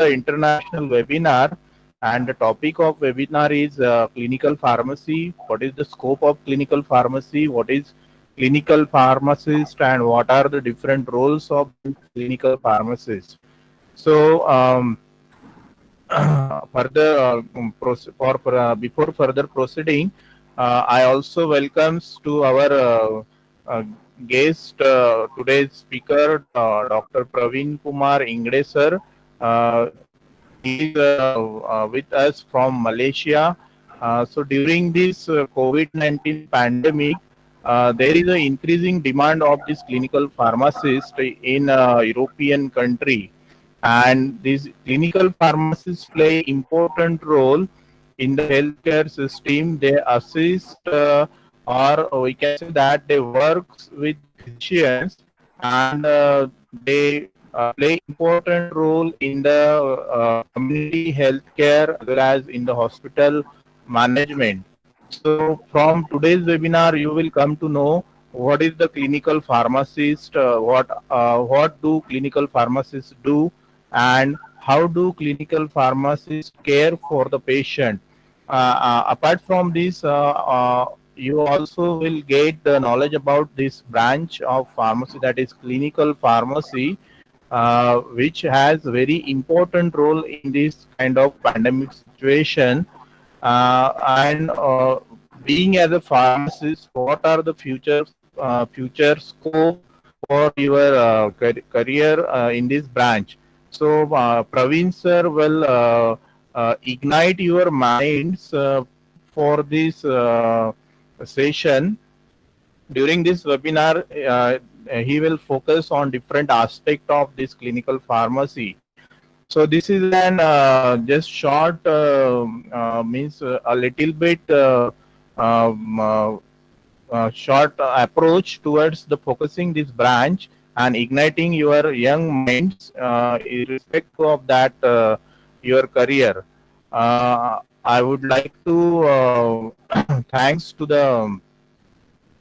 the international webinar, and the topic of webinar is clinical pharmacy. What is the scope of clinical pharmacy? What is clinical pharmacist, and what are the different roles of clinical pharmacist? So, further before further proceeding, I also welcomes to our uh, guest, today's speaker, Dr. Pravinkumar Ingde sir. Uh, he is with us from Malaysia. So during this COVID-19 pandemic, there is an increasing demand of this clinical pharmacist in European country, and these clinical pharmacists play important role in the healthcare system. They assist, or we can say that they work with the physicians, and they play important role in the community healthcare as well as in the hospital management. So from today's webinar, you will come to know what is the clinical pharmacist, what do clinical pharmacists do, and how do clinical pharmacists care for the patient. Apart from this, you also will get the knowledge about this branch of pharmacy, that is clinical pharmacy, which has very important role in this kind of pandemic situation. And being as a pharmacist, what are the future scope for your career in this branch? So Praveen sir will ignite your minds for this session. During this webinar, he will focus on different aspect of this clinical pharmacy. So this is an just short means a little bit um, uh, short approach towards the focusing this branch and igniting your young minds irrespective of that your career. I would like to thanks to the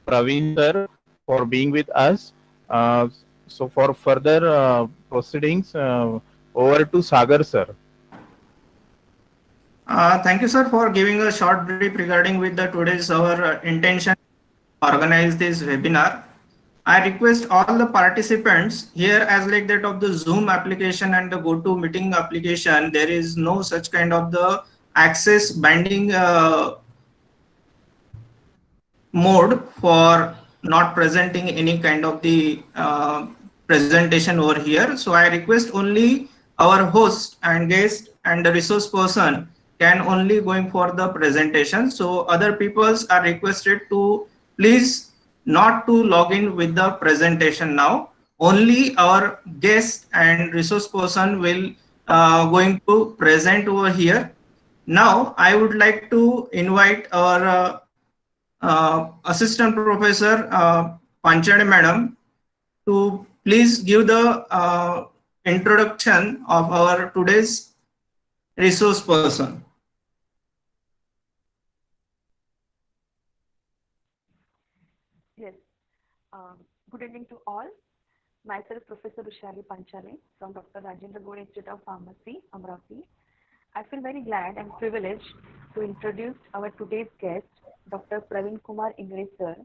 Praveen sir for being with us. So for further proceedings, over to Sagar sir. Thank you, sir, for giving a short brief regarding with the today's our intention to organize this webinar. I request all the participants here, as like that of the Zoom application and the GoTo meeting application, there is no such kind of the access binding mode for not presenting any kind of the presentation over here. So I request only our host and guest and the resource person can only going for the presentation. So other peoples are requested to please not to log in with the presentation now. Only our guest and resource person will going to present over here. Now I would like to invite our Assistant Professor Panchade Madam to please give the introduction of our today's resource person. Yes. Good evening to all. Myself, Professor Ushali Panchale from Dr. Rajendra GODE Institute of Pharmacy, AMRAVATI. I feel very glad and privileged to introduce our today's guest, Dr. Pravinkumar Ingde sir,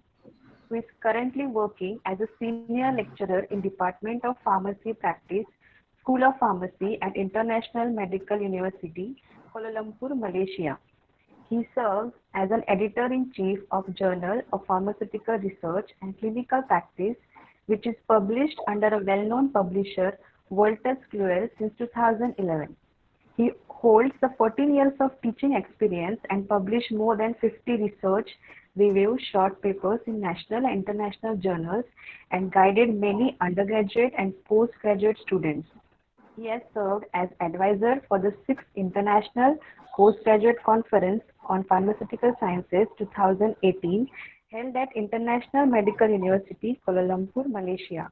who is currently working as a senior lecturer in Department of Pharmacy Practice, School of Pharmacy at International Medical University, Kuala Lumpur, Malaysia. He serves as an editor-in-chief of Journal of Pharmaceutical Research and Clinical Practice, which is published under a well-known publisher, Wolters Kluwer, since 2011. He holds the 14 years of teaching experience and published more than 50 research, review, short papers in national and international journals and guided many undergraduate and postgraduate students. He has served as advisor for the 6th International Postgraduate Conference on Pharmaceutical Sciences 2018 held at International Medical University, Kuala Lumpur, Malaysia.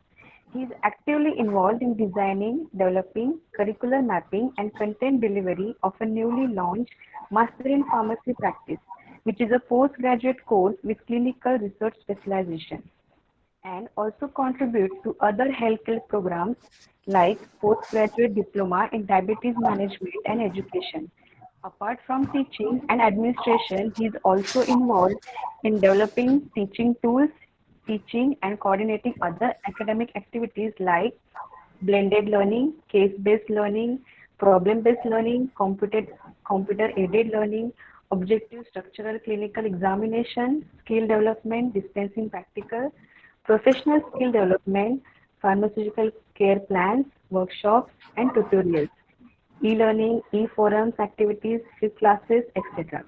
He is actively involved in designing, developing, curricular mapping, and content delivery of a newly launched Master in Pharmacy Practice, which is a postgraduate course with clinical research specialization. and also contribute to other healthcare programs like postgraduate diploma in diabetes management and education. Apart from teaching and administration, he is also involved in developing teaching tools, teaching and coordinating other academic activities like blended learning, case-based learning, problem-based learning, computer-aided learning, objective structural clinical examination, skill development, dispensing practical, professional skill development, pharmaceutical care plans, workshops, and tutorials, e-learning, e-forums, activities, free classes, etc.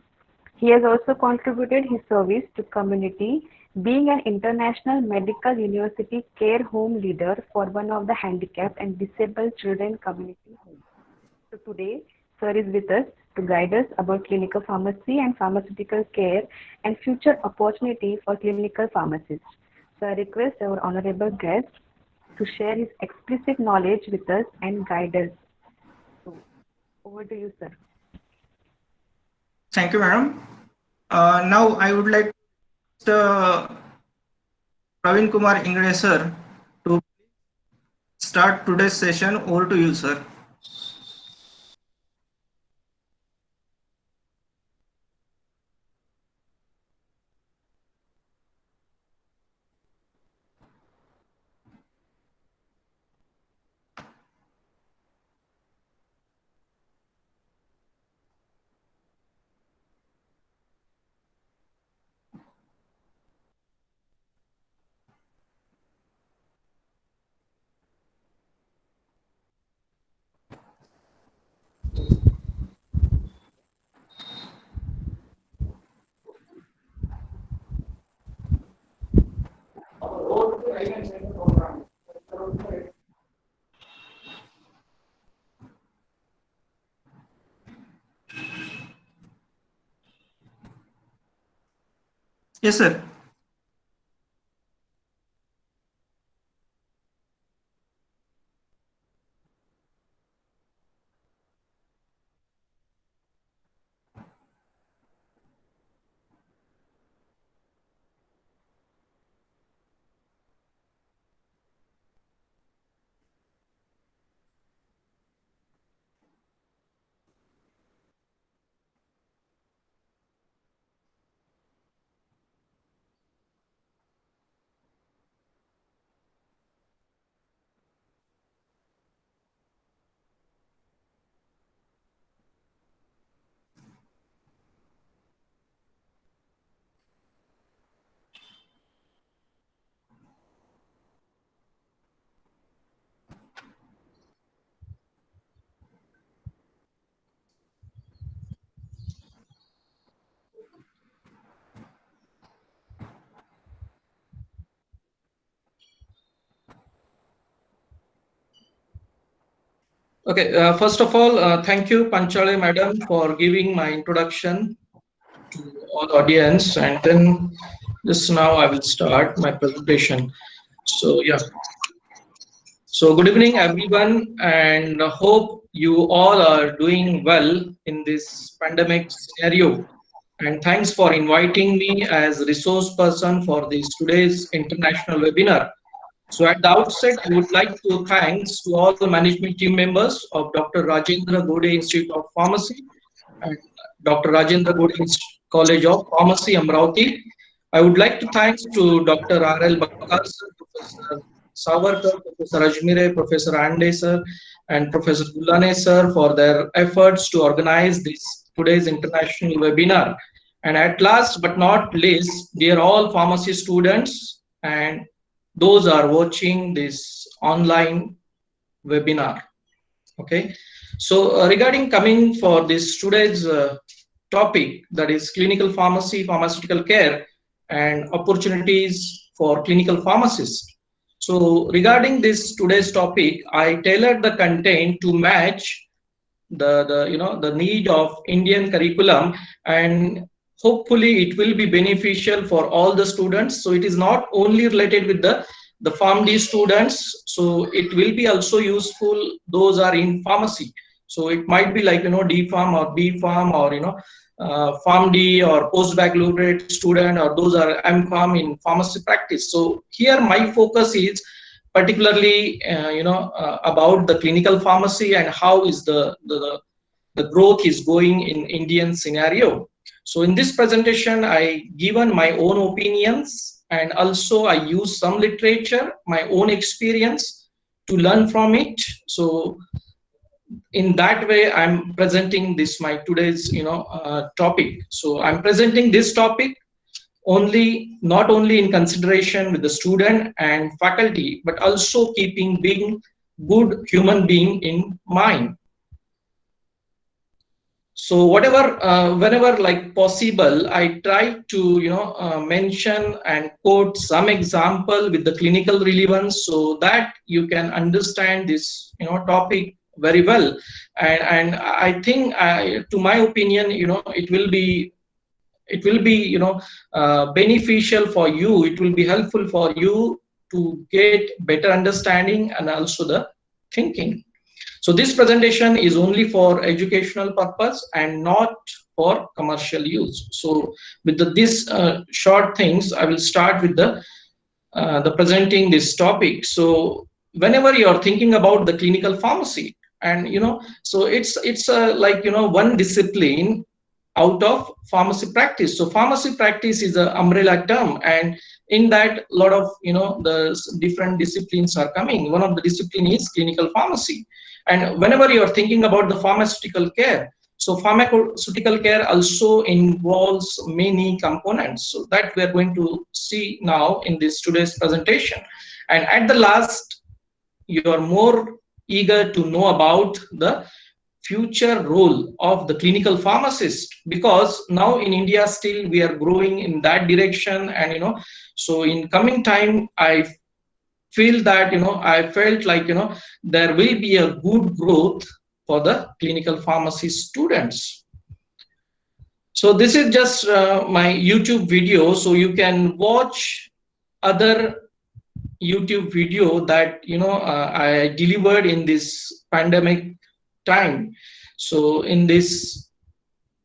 He has also contributed his service to community, being an international medical university care home leader for one of the handicapped and disabled children community homes. So today, sir is with us to guide us about clinical pharmacy and pharmaceutical care and future opportunity for clinical pharmacists. So I request our honorable guest to share his explicit knowledge with us and guide us. So over to you, sir. Thank you, madam. Now I would like to Pravinkumar Ingre sir to start today's session. Over to you, sir. Yes, sir. Okay, first of all, thank you, Panchale madam, for giving my introduction to all audience, and then just now I will start my presentation. So yeah, so good evening everyone, and hope you all are doing well in this pandemic scenario. And thanks for inviting me as resource person for this today's international webinar. So at the outset, I would like to thanks to all the management team members of Dr. Rajendra GODE Institute of Pharmacy and Dr. Rajendra GODE College of Pharmacy, Amravati. I would like to thanks to Dr. R.L. BAKAL sir, Professor Sawarkar, Professor AJMIRE, Professor ANDE sir, and Professor GULHANE sir for their efforts to organize this today's international webinar. And at last but not least, dear all pharmacy students and those are watching this online webinar. Okay, so regarding coming for this today's topic, that is clinical pharmacy, pharmaceutical care, and opportunities for clinical pharmacists. So regarding this today's topic, I tailored the content to match the need of Indian curriculum, and hopefully it will be beneficial for all the students. So it is not only related with the PharmD students, so it will be also useful those are in pharmacy. So it might be like D Pharm or B Pharm or PharmD or post-baccalaureate student, or those are MPharm in pharmacy practice. So here my focus is particularly about the clinical pharmacy and how is the growth is going in Indian scenario. So in this presentation, I given my own opinions, and also I use some literature, my own experience to learn from it. So in that way, I'm presenting this my today's topic. So I'm presenting this topic not only in consideration with the student and faculty, but also keeping being good human being in mind. So whenever like possible, I try to mention and quote some example with the clinical relevance, so that you can understand this topic very well. And I think, to my opinion, it will be beneficial for you. It will be helpful for you to get better understanding and also the thinking. So this presentation is only for educational purpose and not for commercial use. So with these short things, I will start with the presenting this topic. So whenever you are thinking about the clinical pharmacy, and so it's like one discipline out of pharmacy practice. So pharmacy practice is an umbrella term, and in that a lot of the different disciplines are coming. One of the discipline is clinical pharmacy. And whenever you are thinking about the pharmaceutical care, so pharmaceutical care also involves many components, so that we are going to see now in this today's presentation. And at the last, you are more eager to know about the future role of the clinical pharmacist, because now in India still we are growing in that direction. And so in coming time, I feel that I felt like there will be a good growth for the clinical pharmacy students. So this is just my YouTube video, so you can watch other YouTube video that I delivered in this pandemic time. So in this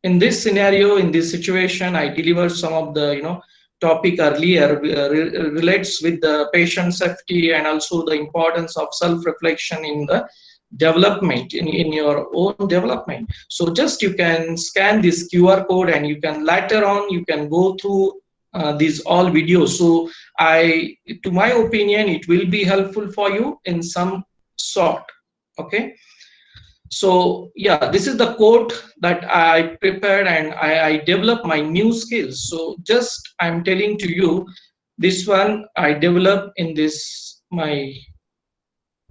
scenario, in this situation, I delivered some of the topic earlier, relates with the patient safety and also the importance of self-reflection in the development, in your own development. So just you can scan this QR code, and you can later on you can go through these all videos. So to my opinion, it will be helpful for you in some sort. Okay. So yeah, this is the quote that I prepared, and I developed my new skills. So just I'm telling to you, this one I developed in this my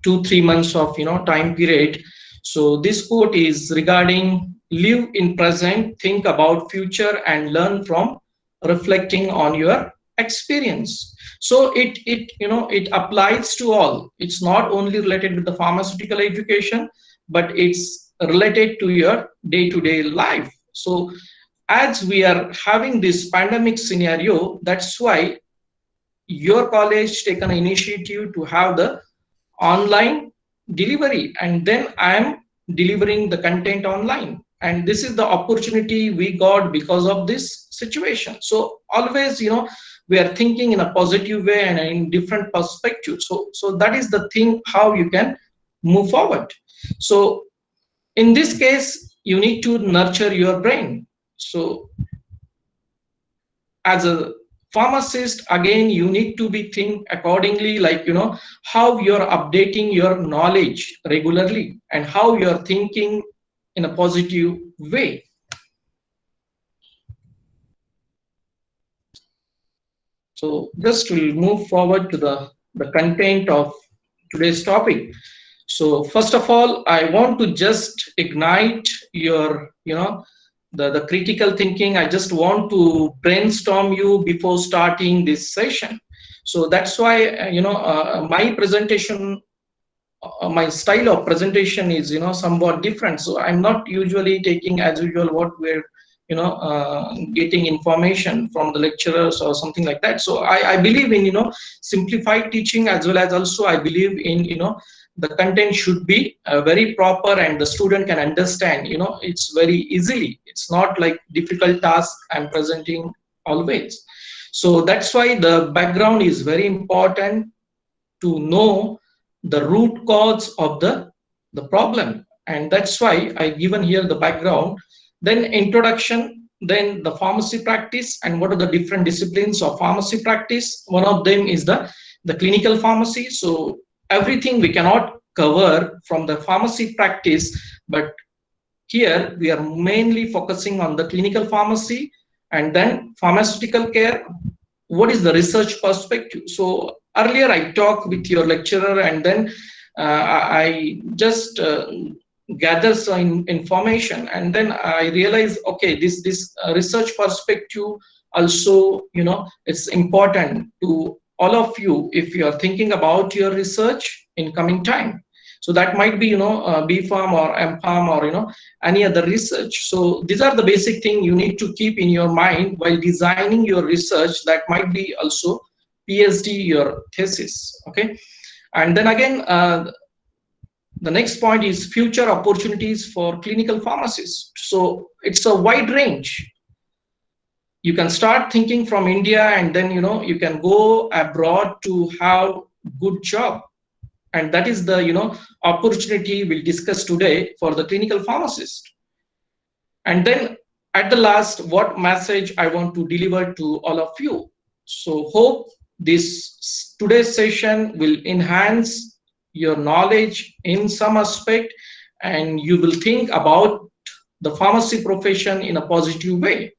2-3 months of time period. So this quote is regarding live in present, think about future, and learn from reflecting on your experience. So it applies to all. It's not only related with the pharmaceutical education, but it's related to your day-to-day life. So as we are having this pandemic scenario, that's why your college taken an initiative to have the online delivery, and then I am delivering the content online. And this is the opportunity we got because of this situation. So always we are thinking in a positive way and in different perspectives. So that is the thing, how you can move forward. So in this case, you need to nurture your brain. So as a pharmacist, again, you need to be think accordingly, like how you're updating your knowledge regularly and how you're thinking in a positive way. So just we'll move forward to the content of today's topic. So first of all, I want to just ignite your the critical thinking. I just want to brainstorm you before starting this session. So that's why my presentation, my style of presentation is somewhat different. So I'm not usually taking as usual what we're getting information from the lecturers or something like that. So I believe in simplified teaching, as well as also I believe in the content should be very proper and the student can understand, it's very easily. It's not like difficult task I'm presenting always. So that's why the background is very important, to know the root cause of the problem. And that's why I given here the background, then introduction, then the pharmacy practice, and what are the different disciplines of pharmacy practice. One of them is the clinical pharmacy. So everything we cannot cover from the pharmacy practice, but here we are mainly focusing on the clinical pharmacy. And then pharmaceutical care, what is the research perspective. So earlier I talked with your lecturer, and then I just gather some information, and then I realized, okay, this research perspective also, it's important to all of you if you are thinking about your research in coming time. So that might be, B.Pharm or M.Pharm or, any other research. So these are the basic thing you need to keep in your mind while designing your research. That might be also PhD, your thesis. Okay. And then again, the next point is future opportunities for clinical pharmacists. So it's a wide range. You can start thinking from India, and then, you can go abroad to have good job. And that is the, opportunity we'll discuss today for the clinical pharmacist. And then at the last, what message I want to deliver to all of you. So hope this today's session will enhance your knowledge in some aspect, and you will think about the pharmacy profession in a positive way.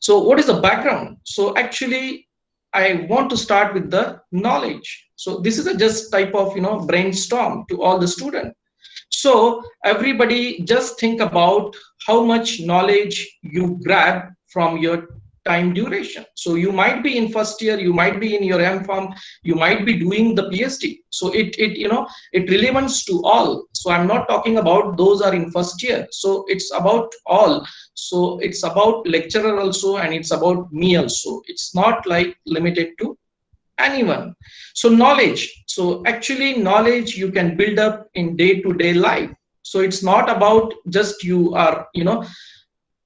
So what is the background? So actually, I want to start with the knowledge. So this is a just type of, brainstorm to all the students. So everybody just think about how much knowledge you grab from your time duration. So you might be in first year, you might be in your M.Pharm, you might be doing the PhD. So it relevance to all. So I'm not talking about those are in first year. So it's about all. So it's about lecturer also, and it's about me also. It's not like limited to anyone. So knowledge. So actually knowledge you can build up in day-to-day life. So it's not about just you are,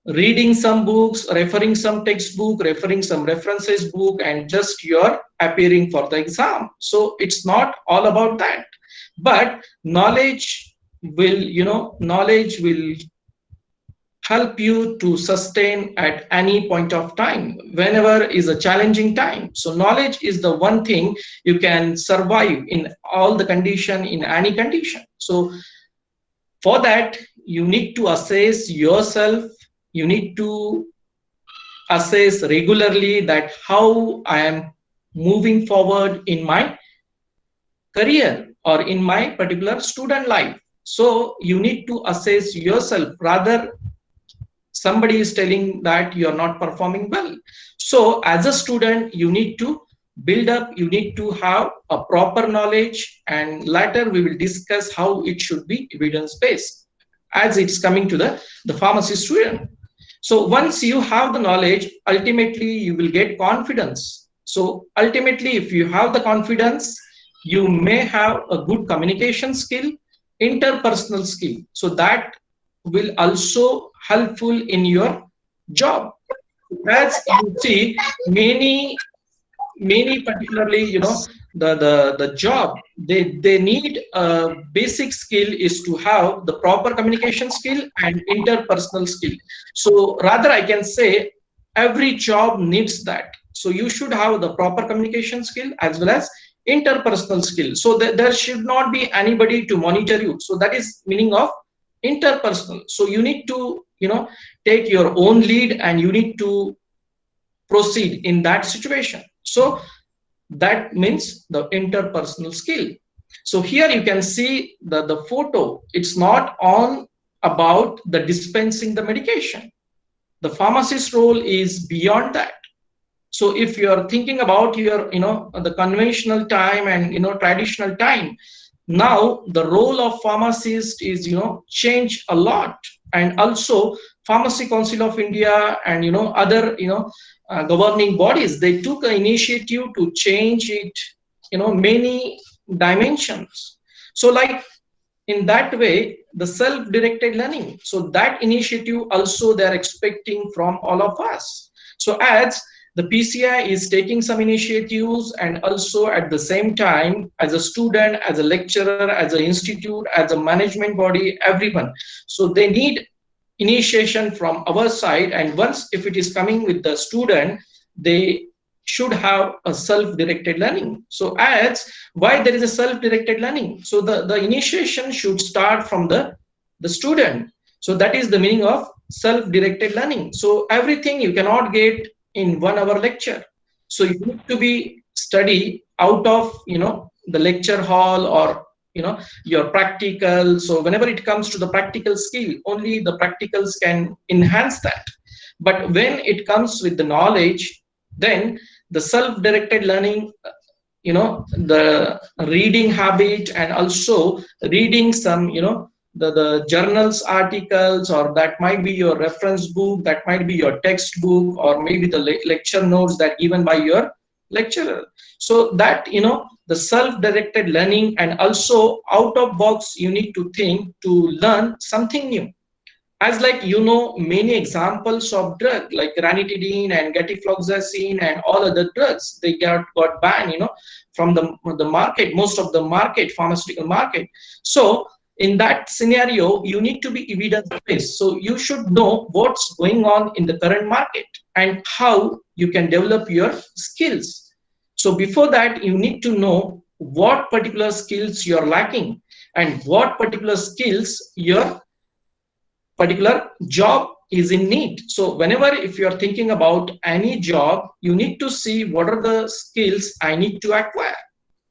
reading some books, referring some textbook, referring some references book, and just you're appearing for the exam. So it's not all about that. But knowledge will, knowledge will help you to sustain at any point of time, whenever is a challenging time. So knowledge is the one thing you can survive in all the condition, in any condition. So for that, you need to assess yourself. You need to assess regularly that how I am moving forward in my career or in my particular student life. So you need to assess yourself. Rather, somebody is telling that you are not performing well. So as a student, you need to build up, you need to have a proper knowledge, and later we will discuss how it should be evidence-based as it's coming to the pharmacy student. So once you have the knowledge, ultimately you will get confidence. So ultimately, if you have the confidence, you may have a good communication skill, interpersonal skill. So that will also helpful in your job. As you see, many particularly, the job, they need a basic skill is to have the proper communication skill and interpersonal skill. So rather I can say every job needs that. So you should have the proper communication skill as well as interpersonal skill. So there should not be anybody to monitor you. So that is meaning of interpersonal. So you need to, take your own lead, and you need to proceed in that situation. So that means the interpersonal skill. So here you can see the photo. It's not all about the dispensing the medication. The pharmacist role is beyond that. So if you are thinking about your, the conventional time and, traditional time, now the role of pharmacist is, changed a lot. And also Pharmacy Council of India and, other, governing bodies, they took an initiative to change it, many dimensions. So like in that way, the self-directed learning, so that initiative also they're expecting from all of us. So as the PCI is taking some initiatives, and also at the same time as a student, as a lecturer, as an institute, as a management body, everyone, so they need initiation from our side. And once if it is coming with the student, they should have a self-directed learning. So as why there is a self-directed learning, so the initiation should start from the student. So that is the meaning of self-directed learning. So everything you cannot get in 1 hour lecture, so you need to be study out of the lecture hall, or your practical. So whenever it comes to the practical skill, only the practicals can enhance that. But when it comes with the knowledge, then the self-directed learning, the reading habit, and also reading some the journals articles, or that might be your reference book, that might be your textbook, or maybe the lecture notes that given by your lecturer. So that the self-directed learning, and also out of box you need to think to learn something new. As like many examples of drug like ranitidine and gefloxacin and all other drugs, they got banned from the market, most of the market, pharmaceutical market. So in that scenario, you need to be evidence based. So you should know what's going on in the current market and how you can develop your skills. So before that, you need to know what particular skills you're lacking and what particular skills your particular job is in need. So whenever if you're thinking about any job, you need to see what are the skills I need to acquire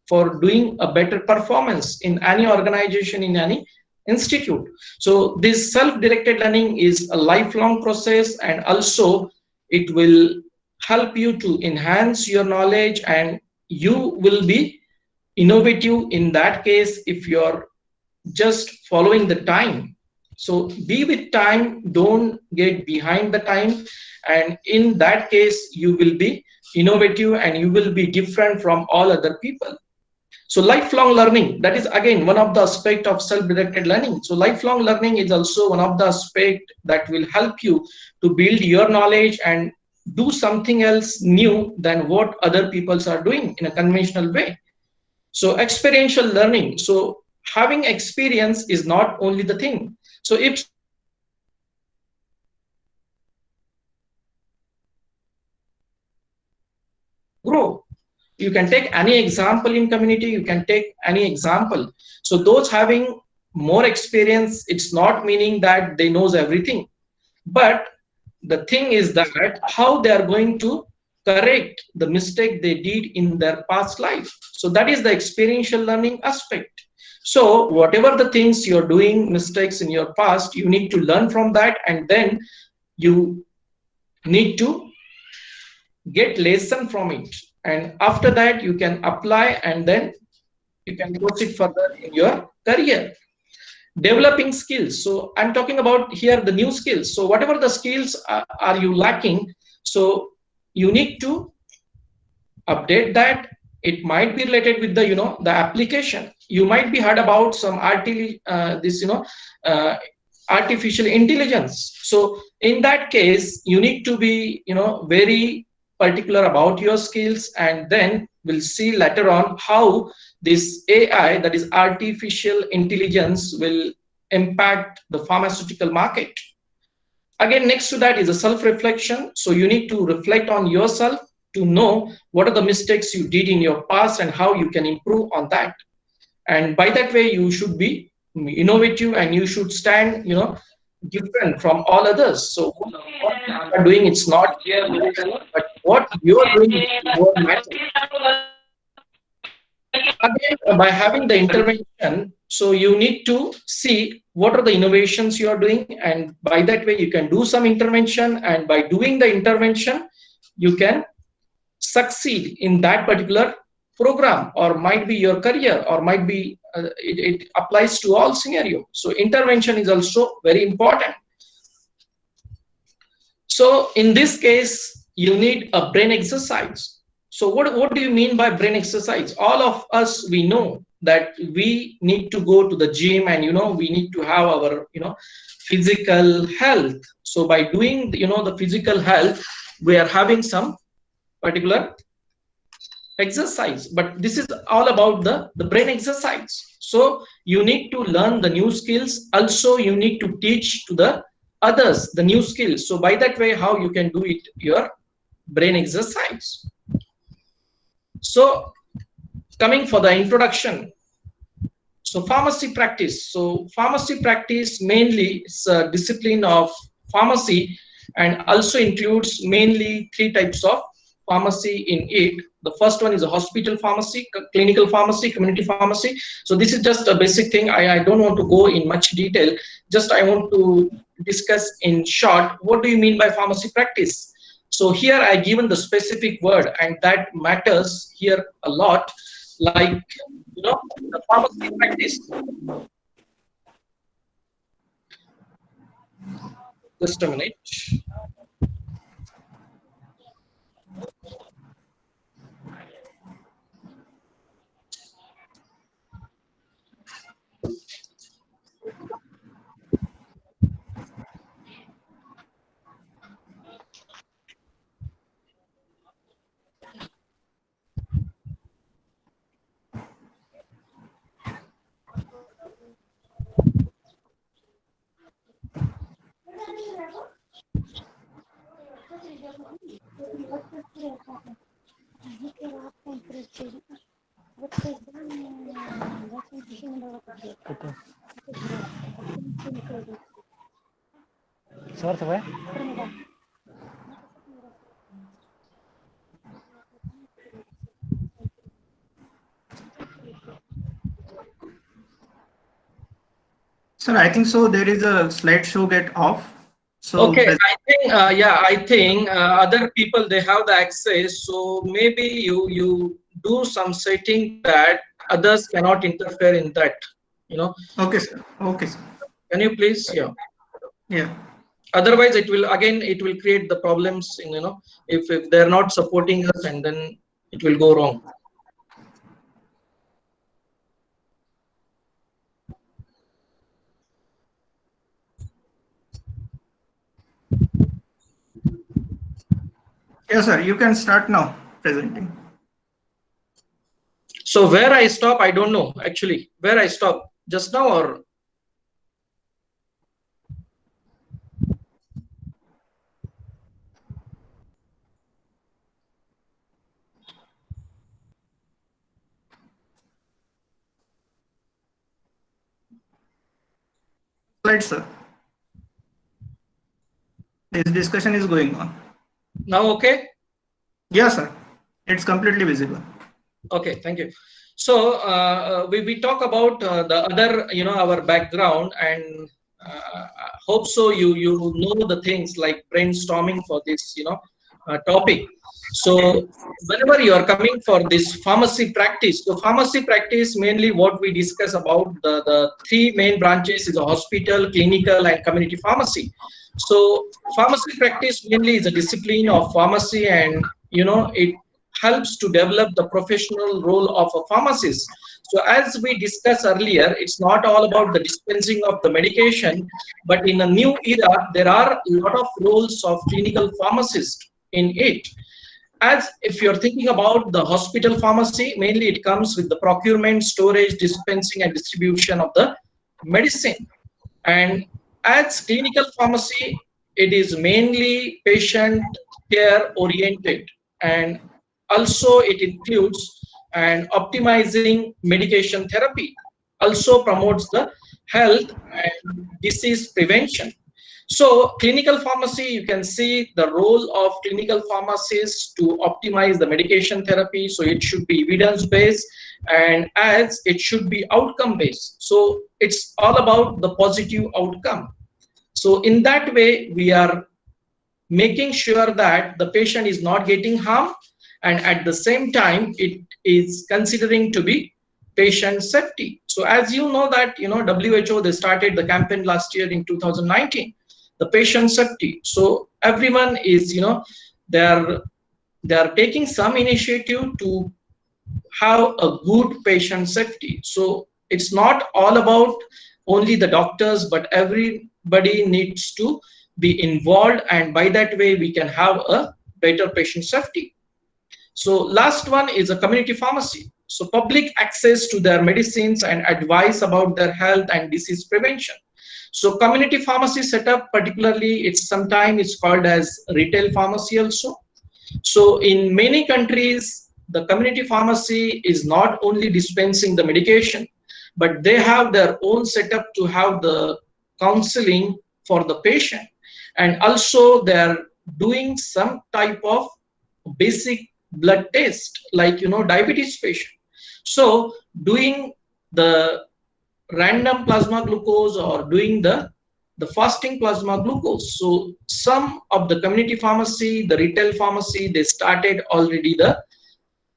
for doing a better performance in any organization, in any institute. So this self-directed learning is a lifelong process, and also it will help you to enhance your knowledge, and you will be innovative in that case if you're just following the time. So be with time, don't get behind the time, and in that case you will be innovative and you will be different from all other people. So lifelong learning, that is again one of the aspect of self-directed learning. So lifelong learning is also one of the aspect that will help you to build your knowledge and do something else new than what other people are doing in a conventional way. So experiential learning, so having experience is not only the thing. So if grow, you can take any example in community, you can take any example. So those having more experience, it's not meaning that they knows everything, but the thing is that how they are going to correct the mistake they did in their past life. So that is the experiential learning aspect. So whatever the things you're doing mistakes in your past, you need to learn from that, and then you need to get lesson from it, and after that you can apply, and then you can proceed further in your career. Developing skills, so I'm talking about here the new skills. So whatever the skills are you lacking, so you need to update that. It might be related with the the application. You might be heard about some artificial intelligence. So in that case you need to be very particular about your skills, and then we'll see later on how this AI, that is artificial intelligence, will impact the pharmaceutical market. Again, next to that is a self-reflection. So you need to reflect on yourself to know what are the mistakes you did in your past and how you can improve on that. And by that way, you should be innovative and you should stand, different from all others. So what you are doing, it's not here, but what you are doing is more matter. Again, by having the intervention, so you need to see what are the innovations you are doing, and by that way you can do some intervention, and by doing the intervention you can succeed in that particular program, or might be your career, or might be it applies to all scenarios. So intervention is also very important. So in this case you need a brain exercise. So what do you mean by brain exercise? All of us, we know that we need to go to the gym, and we need to have our physical health. So by doing the physical health, we are having some particular exercise, but this is all about the brain exercise. So you need to learn the new skills, also you need to teach to the others the new skills. So by that way, how you can do it, your brain exercise. So coming for the introduction, so pharmacy practice. So pharmacy practice mainly is a discipline of pharmacy, and also includes mainly 3 types of pharmacy in it. The first one is a hospital pharmacy, clinical pharmacy, community pharmacy. So this is just a basic thing. I don't want to go in much detail. Just I want to discuss in short, what do you mean by pharmacy practice? So here I given the specific word, and that matters here a lot. Like, the pharmacy practice. Just a minute. Sir, I think so. There is a slideshow get off. So okay, I think other people, they have the access. So maybe you do some setting that others cannot interfere in that. Okay, sir. Okay, sir. Can you please? Yeah. Otherwise, it will create the problems. If they're not supporting us, and then it will go wrong. Yes, sir. You can start now presenting. So where I stop, I don't know actually. Where I stop just now, or Slide, sir. This discussion is going on. now okay? Yes, sir. It's completely visible. Okay, thank you. So we talk about the other, our background, and hope so you know the things like brainstorming for this topic. So whenever you are coming for this pharmacy practice, so pharmacy practice mainly what we discuss about the 3 main branches is a hospital, clinical, and community pharmacy. So pharmacy practice mainly is a discipline of pharmacy, and it helps to develop the professional role of a pharmacist. So as we discussed earlier, it's not all about the dispensing of the medication, but in a new era, there are a lot of roles of clinical pharmacist in it. As if you're thinking about the hospital pharmacy, mainly it comes with the procurement, storage, dispensing, and distribution of the medicine. And as clinical pharmacy, it is mainly patient care oriented, and also it includes and optimizing medication therapy, also promotes the health and disease prevention. So clinical pharmacy, you can see the role of clinical pharmacists to optimize the medication therapy. So it should be evidence based, and as it should be outcome based. So it's all about the positive outcome. So in that way, we are making sure that the patient is not getting harm, and at the same time it is considering to be patient safety. So as you know that WHO, they started the campaign last year in 2019, the patient safety. So everyone is they are taking some initiative to have a good patient safety. So it's not all about only the doctors, but everybody needs to be involved, and by that way we can have a better patient safety. So last one is a community pharmacy. So public access to their medicines and advice about their health and disease prevention. So community pharmacy setup, particularly, it's sometimes it's called as retail pharmacy also. So in many countries, the community pharmacy is not only dispensing the medication, but they have their own setup to have the counseling for the patient. And also they're doing some type of basic blood test, like, diabetes patient. So doing the random plasma glucose or doing the fasting plasma glucose. So some of the community pharmacy, the retail pharmacy, they started already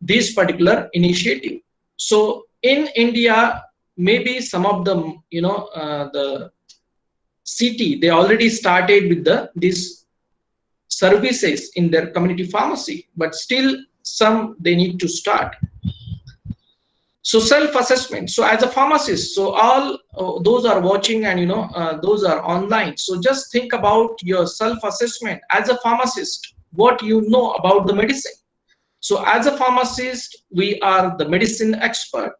this particular initiative. So in India, maybe some of the the city, they already started with these services in their community pharmacy, but still some they need to start. So self-assessment. So as a pharmacist, so all those are watching and those are online. So just think about your self-assessment as a pharmacist. What you know about the medicine. So as a pharmacist, we are the medicine expert.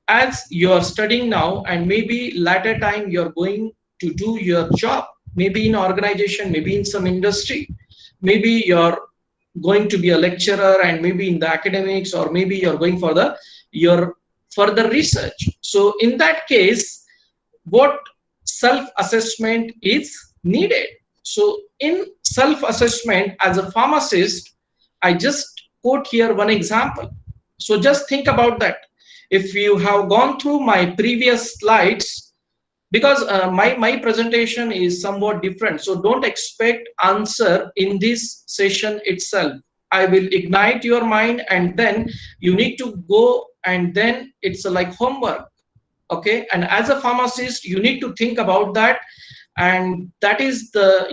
As you are studying now, and maybe later time you're going to do your job, maybe in organization, maybe in some industry, maybe you're going to be a lecturer, and maybe in the academics, or maybe you're going for your further research. So in that case, what self-assessment is needed? So in self-assessment as a pharmacist, I just quote here one example. So just think about that. If you have gone through my previous slides, because my presentation is somewhat different, so don't expect answer in this session itself. I will ignite your mind, and then you need to go, and then it's like homework. Okay, and as a pharmacist, you need to think about that, and that is the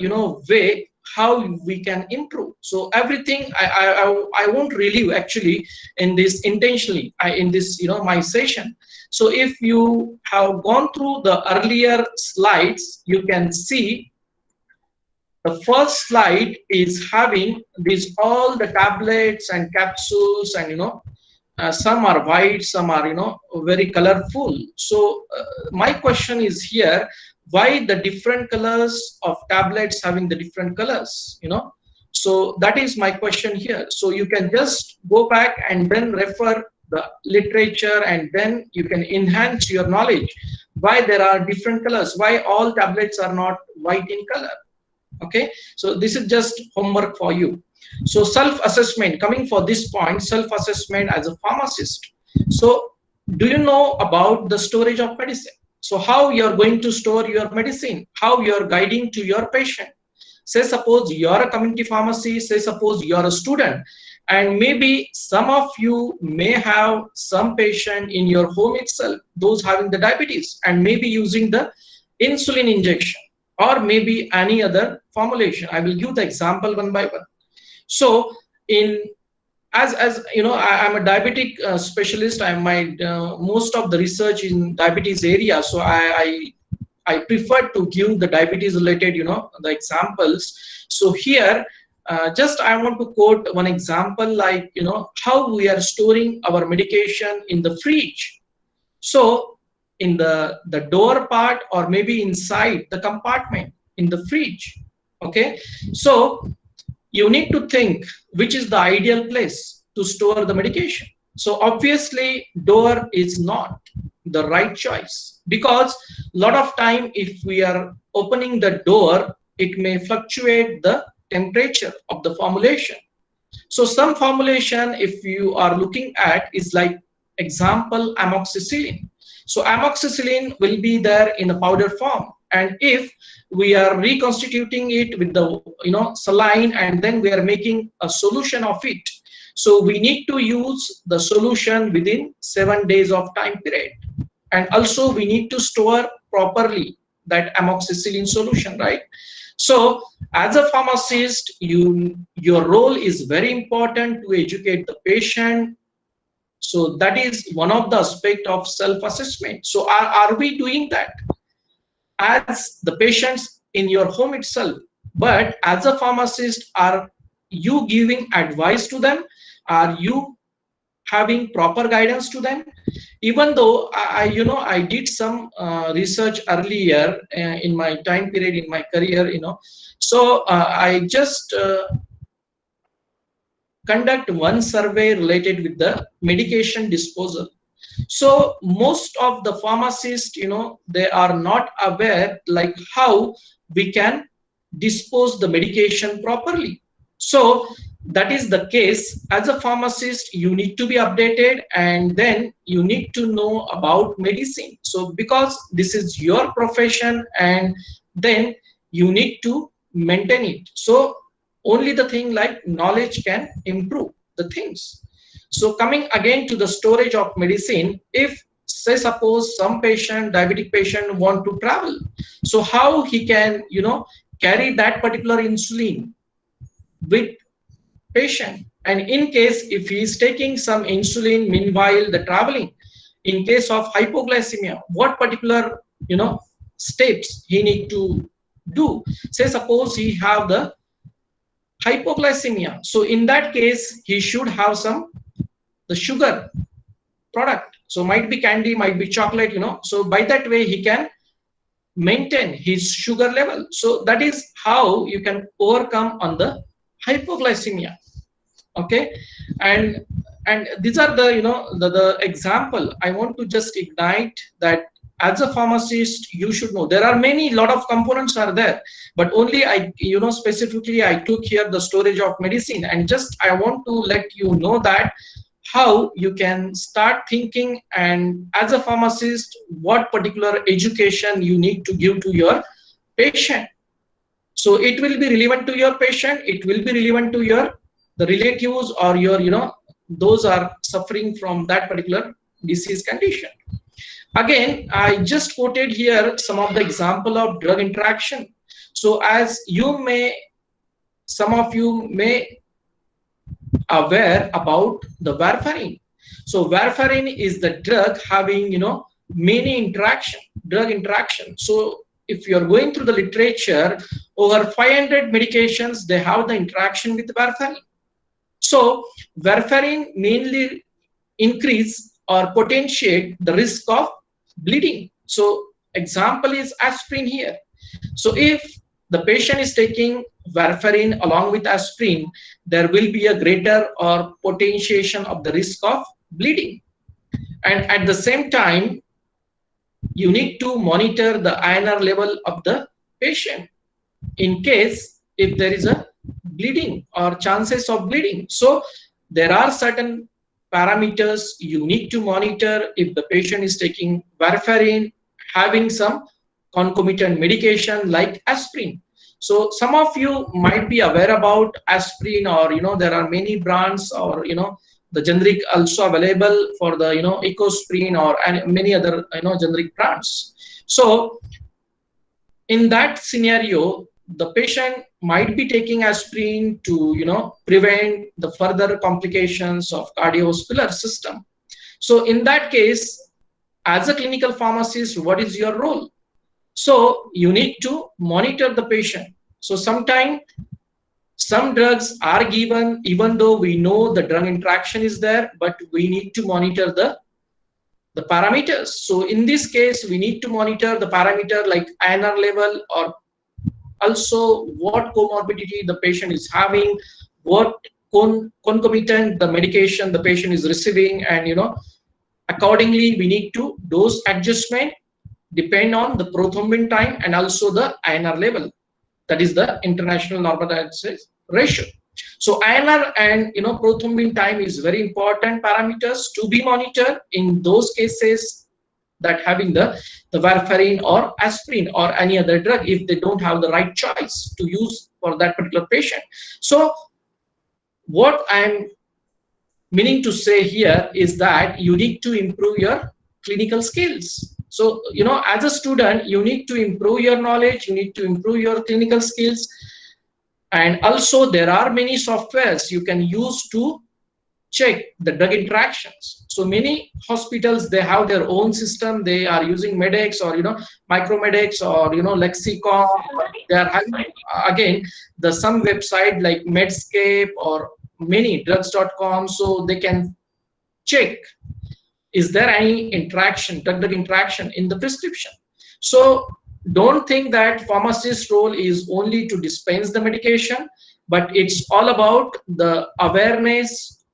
way how we can improve. So everything I won't relieve actually in this intentionally in this my session. So if you have gone through the earlier slides, you can see the first slide is having these all the tablets and capsules, and some are white, some are very colorful. So my question is here, why the different colors of tablets having the different colors? So that is my question here. So you can just go back and then refer the literature, and then you can enhance your knowledge why there are different colors, why all tablets are not white in color. Okay, so this is just homework for you. So self-assessment, coming for this point, self-assessment as a pharmacist. So do you know about the storage of medicine? So how you're going to store your medicine, how you're guiding to your patient. Say suppose you're a community pharmacy, say suppose you're a student, and maybe some of you may have some patient in your home itself, those having the diabetes, and maybe using the insulin injection, or maybe any other formulation. I will give the example one by one. So as I'm a diabetic specialist. My most of the research in diabetes area. So I prefer to give the diabetes related the examples. So here just I want to quote one example, like how we are storing our medication in the fridge. So in the door part, or maybe inside the compartment in the fridge. Okay, so you need to think which is the ideal place to store the medication. So obviously door is not the right choice, because a lot of time if we are opening the door, it may fluctuate the temperature of the formulation. So some formulation, if you are looking at, is like example amoxicillin. So amoxicillin will be there in a powder form, and if we are reconstituting it with the saline, and then we are making a solution of it, so we need to use the solution within 7 days of time period, and also we need to store properly that amoxicillin solution, right? So as a pharmacist, your role is very important to educate the patient So that is one of the aspect of self-assessment. So are we doing that as the patients in your home itself? But as a pharmacist, are you giving advice to them? Are you having proper guidance to them? Even though I did some research earlier in my time period in my career, so I just conduct one survey related with the medication disposal. So most of the pharmacists, they are not aware like how we can dispose the medication properly. So that is the case. As a pharmacist, you need to be updated, and then you need to know about medicine. So because this is your profession, and then you need to maintain it. So only the thing like knowledge can improve the things. So coming again to the storage of medicine, if say suppose some patient, diabetic patient, want to travel, so how he can carry that particular insulin with patient? And in case if he is taking some insulin meanwhile the traveling, in case of hypoglycemia, what particular steps he need to do? Say suppose he have the hypoglycemia, so in that case he should have some the sugar product, so might be candy, might be chocolate, so by that way he can maintain his sugar level. So that is how you can overcome on the hypoglycemia. Okay, and these are the the example I want to just ignite, that as a pharmacist you should know there are lot of components are there, but only I specifically I took here the storage of medicine, and just I want to let you know that how you can start thinking, and as a pharmacist what particular education you need to give to your patient. So it will be relevant to your patient, it will be relevant to your the relatives or your those are suffering from that particular disease condition. Again, I just quoted here some of the example of drug interaction. So as some of you may aware about the warfarin. So warfarin is the drug having many drug interaction. So if you are going through the literature, over 500 medications they have the interaction with warfarin. So warfarin mainly increase or potentiate the risk of bleeding. So example is aspirin here. So if the patient is taking warfarin along with aspirin, there will be a greater or potentiation of the risk of bleeding. And at the same time, you need to monitor the INR level of the patient in case if there is a bleeding or chances of bleeding. So there are certain parameters you need to monitor if the patient is taking warfarin, having some concomitant medication like aspirin. So some of you might be aware about aspirin, or there are many brands, or the generic also available for the Ecosprin or and many other generic brands. So in that scenario, the patient might be taking aspirin to prevent the further complications of cardiovascular system. So in that case, as a clinical pharmacist, what is your role? So you need to monitor the patient. So sometimes some drugs are given even though we know the drug interaction is there, but we need to monitor the parameters. So in this case, we need to monitor the parameter like INR level, or also what comorbidity the patient is having, what concomitant the medication the patient is receiving, and accordingly we need to dose adjustment depend on the prothrombin time and also the INR level, that is the international normalized ratio. So INR and prothrombin time is very important parameters to be monitored in those cases that having the warfarin or aspirin or any other drug if they don't have the right choice to use for that particular patient. So what I'm meaning to say here is that you need to improve your clinical skills. So as a student, you need to improve your knowledge, you need to improve your clinical skills, and also there are many softwares you can use to check the drug interactions. So many hospitals, they have their own system. They are using Medex or Micromedex or Lexicon. They are having again some website like Medscape or many drugs.com, so they can check is there any interaction, drug interaction in the prescription. So don't think that pharmacist's role is only to dispense the medication, but it's all about the awareness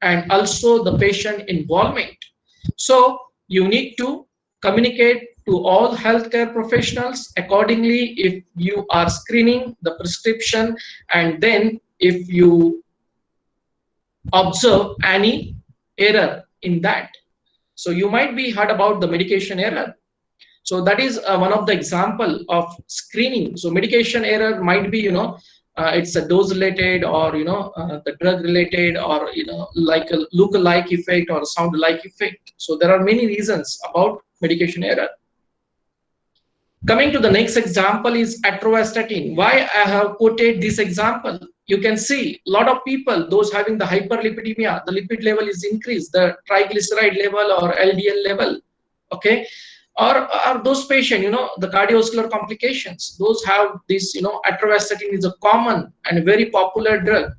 and also the patient involvement. So you need to communicate to all healthcare professionals accordingly if you are screening the prescription, and then if you observe any error in that. So you might be heard about the medication error. So that is one of the example of screening. So medication error might be, it's a dose related or, the drug related or, like a look-alike effect or sound-alike effect. So there are many reasons about medication error. Coming to the next example is atorvastatin. Why I have quoted this example? You can see a lot of people, those having the hyperlipidemia, the lipid level is increased, the triglyceride level or LDL level, okay? Or those patients, the cardiovascular complications, those have this, atorvastatin is a common and very popular drug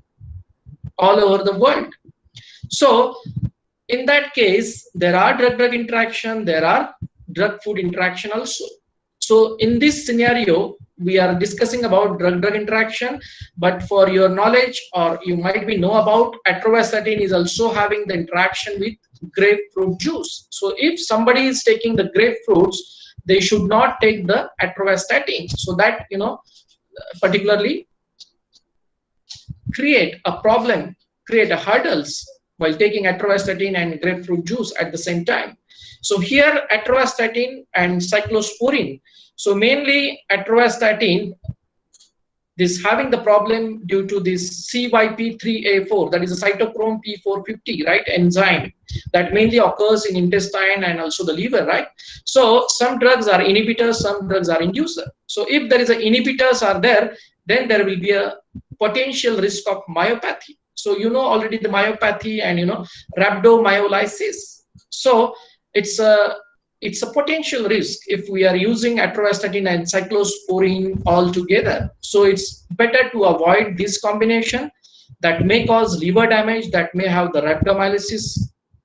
all over the world. So in that case, there are drug-drug interaction, there are drug-food interaction also. So in this scenario, we are discussing about drug-drug interaction, but for your knowledge, or you might be know about, atorvastatin is also having the interaction with grapefruit juice. So if somebody is taking the grapefruits, they should not take the atorvastatin. So that, particularly create a problem, create a hurdles while taking atorvastatin and grapefruit juice at the same time. So here atorvastatin and cyclosporine. So mainly atorvastatin, this having the problem due to this CYP3A4, that is a cytochrome P450, right, enzyme that mainly occurs in intestine and also the liver, right? So some drugs are inhibitors, some drugs are inducer. So if there is a inhibitors are there, then there will be a potential risk of myopathy. So already the myopathy and rhabdomyolysis. So it's a potential risk if we are using atorvastatin and cyclosporine all together. So it's better to avoid this combination that may cause liver damage, that may have the rhabdomyolysis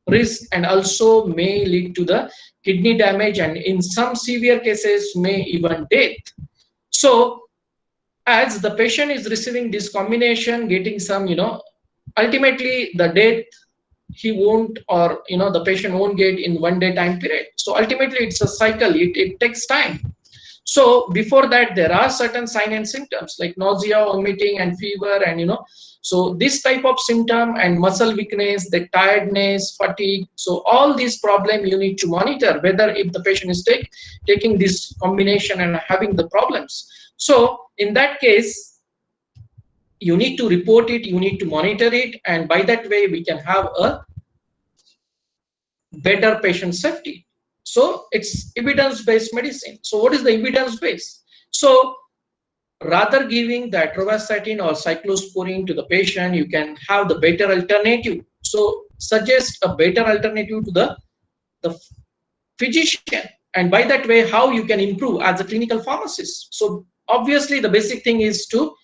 risk, and also may lead to the kidney damage, and in some severe cases may even death. So as the patient is receiving this combination, getting some, ultimately the death he won't, or the patient won't get in 1 day time period. So ultimately it's a cycle, it takes time. So before that, there are certain signs and symptoms like nausea, vomiting and fever, and so this type of symptom and muscle weakness, the tiredness, fatigue. So all these problems you need to monitor whether if the patient is taking this combination and having the problems. So in that case, you need to report it, you need to monitor it, and by that way we can have a better patient safety. So it's evidence-based medicine. So what is the evidence-based? So rather giving the atorvastatin or cyclosporine to the patient, you can have the better alternative. So suggest a better alternative to the physician, and by that way how you can improve as a clinical pharmacist. So obviously the basic thing is to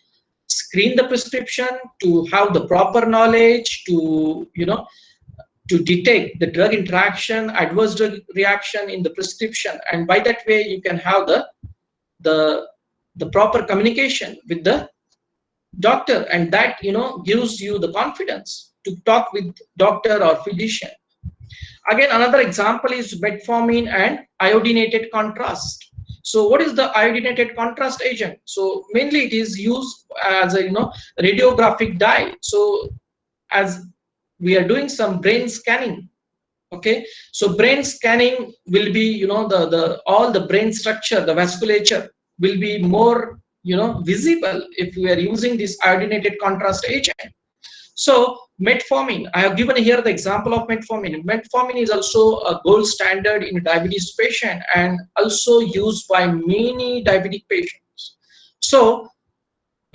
screen the prescription, to have the proper knowledge, to to detect the drug interaction, adverse drug reaction in the prescription, and by that way you can have the proper communication with the doctor, and that gives you the confidence to talk with doctor or physician. Again, another example is metformin and iodinated contrast. So what is the iodinated contrast agent? So mainly it is used as a radiographic dye. So as we are doing some brain scanning, okay, so brain scanning will be all the brain structure, the vasculature will be more visible if we are using this iodinated contrast agent. So metformin, I have given here the example of metformin. Metformin is also a gold standard in diabetes patient and also used by many diabetic patients. So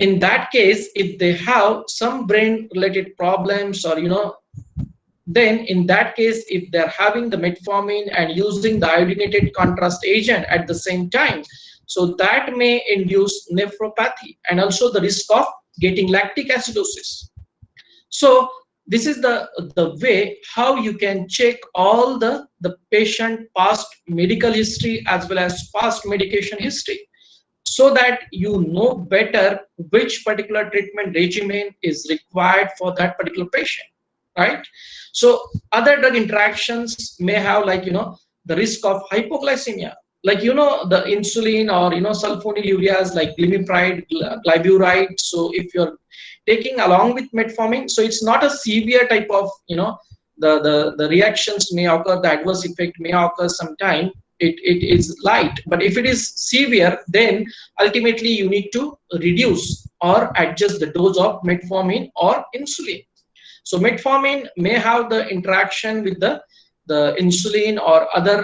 in that case, if they have some brain related problems, or then in that case, if they're having the metformin and using the iodinated contrast agent at the same time, so that may induce nephropathy and also the risk of getting lactic acidosis. So this is the way how you can check all the patient past medical history as well as past medication history, so that you know better which particular treatment regimen is required for that particular patient, right? So other drug interactions may have, like the risk of hypoglycemia, like the insulin or sulfonylureas like glimepiride, glyburide. So if you're taking along with metformin, so it's not a severe type of the reactions may occur, the adverse effect may occur sometime. It is light, but if it is severe, then ultimately you need to reduce or adjust the dose of metformin or insulin. So metformin may have the interaction with the insulin or other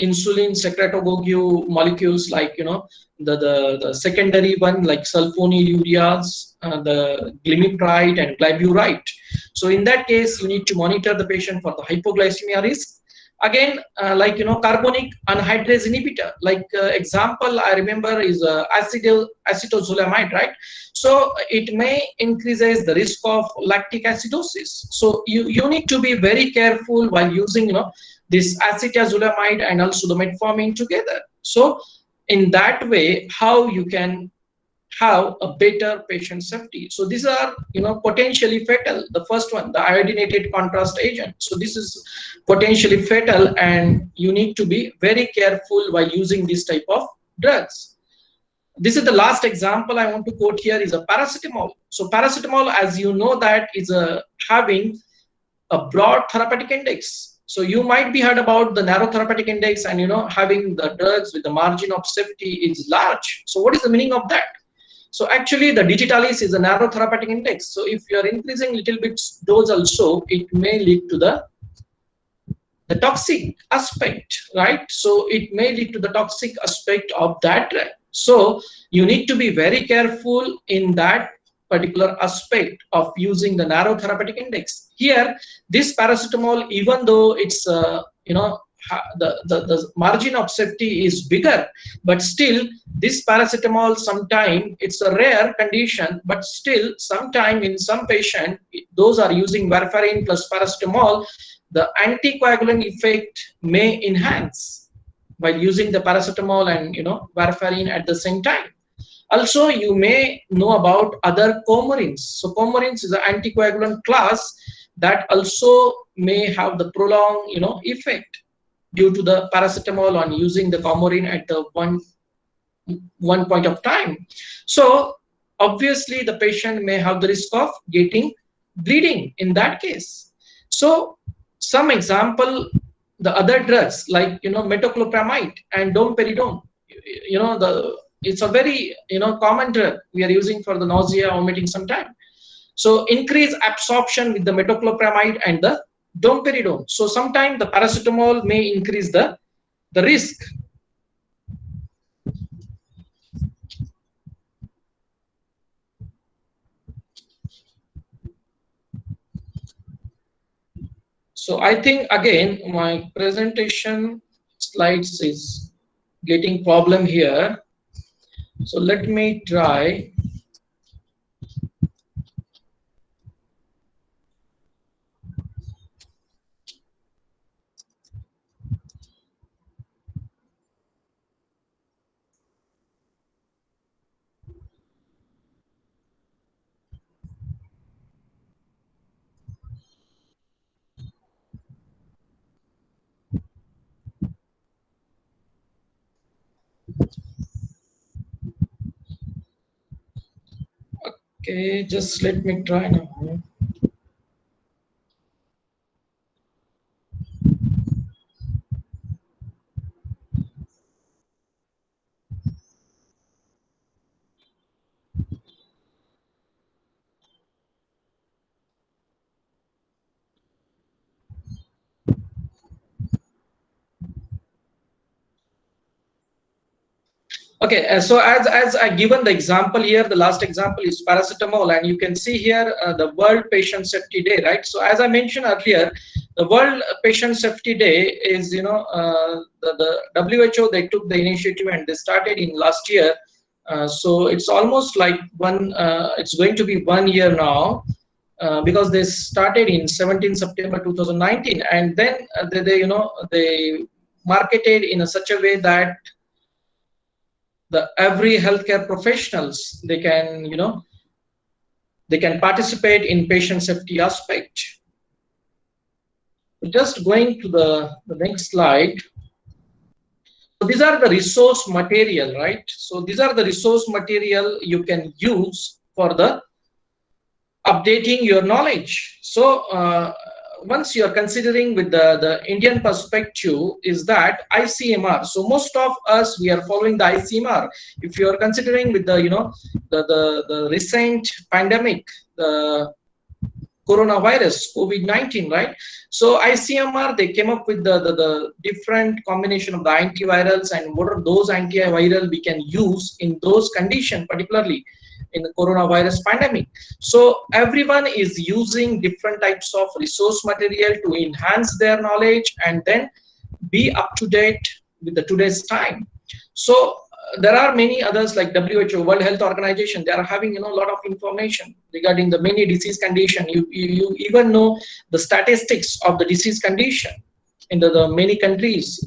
insulin secretagogue molecules, like the secondary one like sulfonylureas, the glimepiride and glyburide. So in that case, you need to monitor the patient for the hypoglycemia risk. Again, like carbonic anhydrase inhibitor, like example I remember is acetozolamide, right? So it may increases the risk of lactic acidosis. So you need to be very careful while using this acetazolamide and also the metformin together. So in that way, how you can have a better patient safety. So these are potentially fatal. The first one, the iodinated contrast agent. So this is potentially fatal, and you need to be very careful while using this type of drugs. This is the last example I want to quote here, is a paracetamol. So paracetamol, as you know, that is having a broad therapeutic index. So you might be heard about the narrow therapeutic index, and having the drugs with the margin of safety is large. So what is the meaning of that? So actually the digitalis is a narrow therapeutic index. So if you are increasing little bit dose also, it may lead to the toxic aspect, right? So it may lead to the toxic aspect of that drug. So you need to be very careful in that particular aspect of using the narrow therapeutic index. Here, this paracetamol, even though it's the margin of safety is bigger, but still this paracetamol, sometime it's a rare condition, but still sometime in some patient, those are using warfarin plus paracetamol, the anticoagulant effect may enhance while using the paracetamol and warfarin at the same time. Also, you may know about other coumarins. So coumarins is an anticoagulant class that also may have the prolonged effect due to the paracetamol on using the coumarin at the one point of time. So obviously the patient may have the risk of getting bleeding in that case. So some example, the other drugs like metoclopramide and domperidone, it's a very common drug we are using for the nausea, vomiting sometime. So increase absorption with the metoclopramide and the domperidone. So sometimes the paracetamol may increase the risk. So I think again my presentation slides is getting problem here. So let me try. Okay, just let me try now. Okay, so as I given the example here, the last example is paracetamol, and you can see here the World Patient Safety Day, right? So as I mentioned earlier, the World Patient Safety Day is, the WHO, they took the initiative and they started in last year. So it's almost like it's going to be 1 year now, because they started in 17 September 2019, and then they marketed in such a way that every healthcare professionals, they can participate in patient safety aspect. Just going to the next slide. So these are the resource material, right? So these are the resource material you can use for the updating your knowledge. So once you are considering with the Indian perspective, is that ICMR. So most of us, we are following the ICMR. If you are considering with the the recent pandemic, the coronavirus, COVID-19, right? So ICMR, they came up with the different combination of the antivirals and what are those antiviral we can use in those conditions, particularly in the coronavirus pandemic. So everyone is using different types of resource material to enhance their knowledge and then be up to date with the today's time. So there are many others like WHO, World Health Organization. They are having a lot of information regarding the many disease condition. You even know the statistics of the disease condition in the many countries.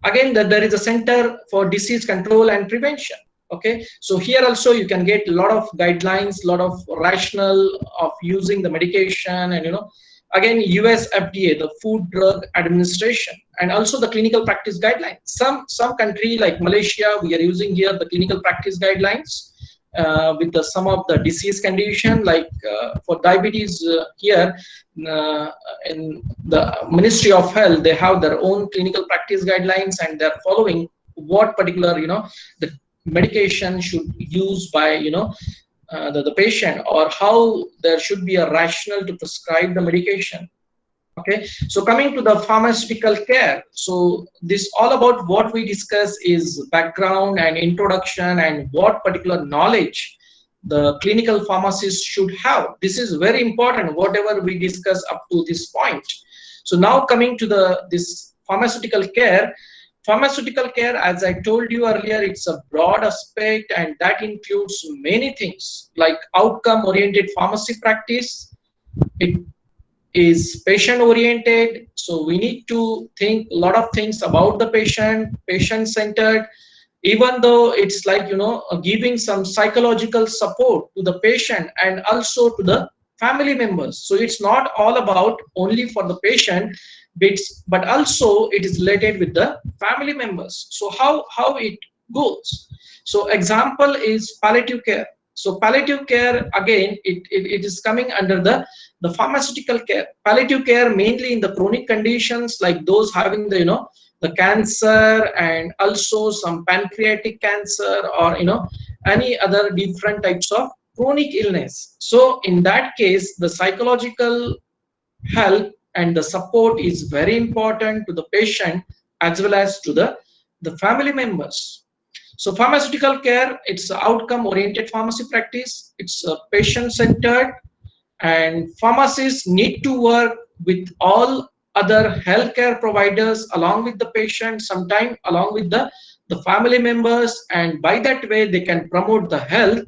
Again, there is a Center for Disease Control and Prevention. Okay, so here also you can get a lot of guidelines, a lot of rationale of using the medication, and again, US FDA, the Food Drug Administration, and also the clinical practice guidelines. Some country like Malaysia, we are using here the clinical practice guidelines with some of the disease condition, like for diabetes here in the Ministry of Health, they have their own clinical practice guidelines, and they're following what particular the medication should use by the patient, or how there should be a rationale to prescribe the medication. Okay, so coming to the pharmaceutical care, so this all about what we discuss is background and introduction and what particular knowledge the clinical pharmacist should have. This is very important, whatever we discuss up to this point. So now coming to this pharmaceutical care. Pharmaceutical care, as I told you earlier, it's a broad aspect, and that includes many things like outcome-oriented pharmacy practice. It is patient-oriented, so we need to think a lot of things about the patient-centered, even though it's like, giving some psychological support to the patient and also to the family members. So it's not all about only for the patient, but also it is related with the family members. So how it goes? So example is palliative care. So palliative care, again, it is coming under the pharmaceutical care. Palliative care mainly in the chronic conditions, like those having the cancer, and also some pancreatic cancer, or any other different types of chronic illness. So in that case, the psychological help and the support is very important to the patient as well as to the family members. So pharmaceutical care, it's outcome oriented pharmacy practice, it's patient centered, and pharmacists need to work with all other healthcare providers along with the patient, sometimes along with the family members, and by that way they can promote the health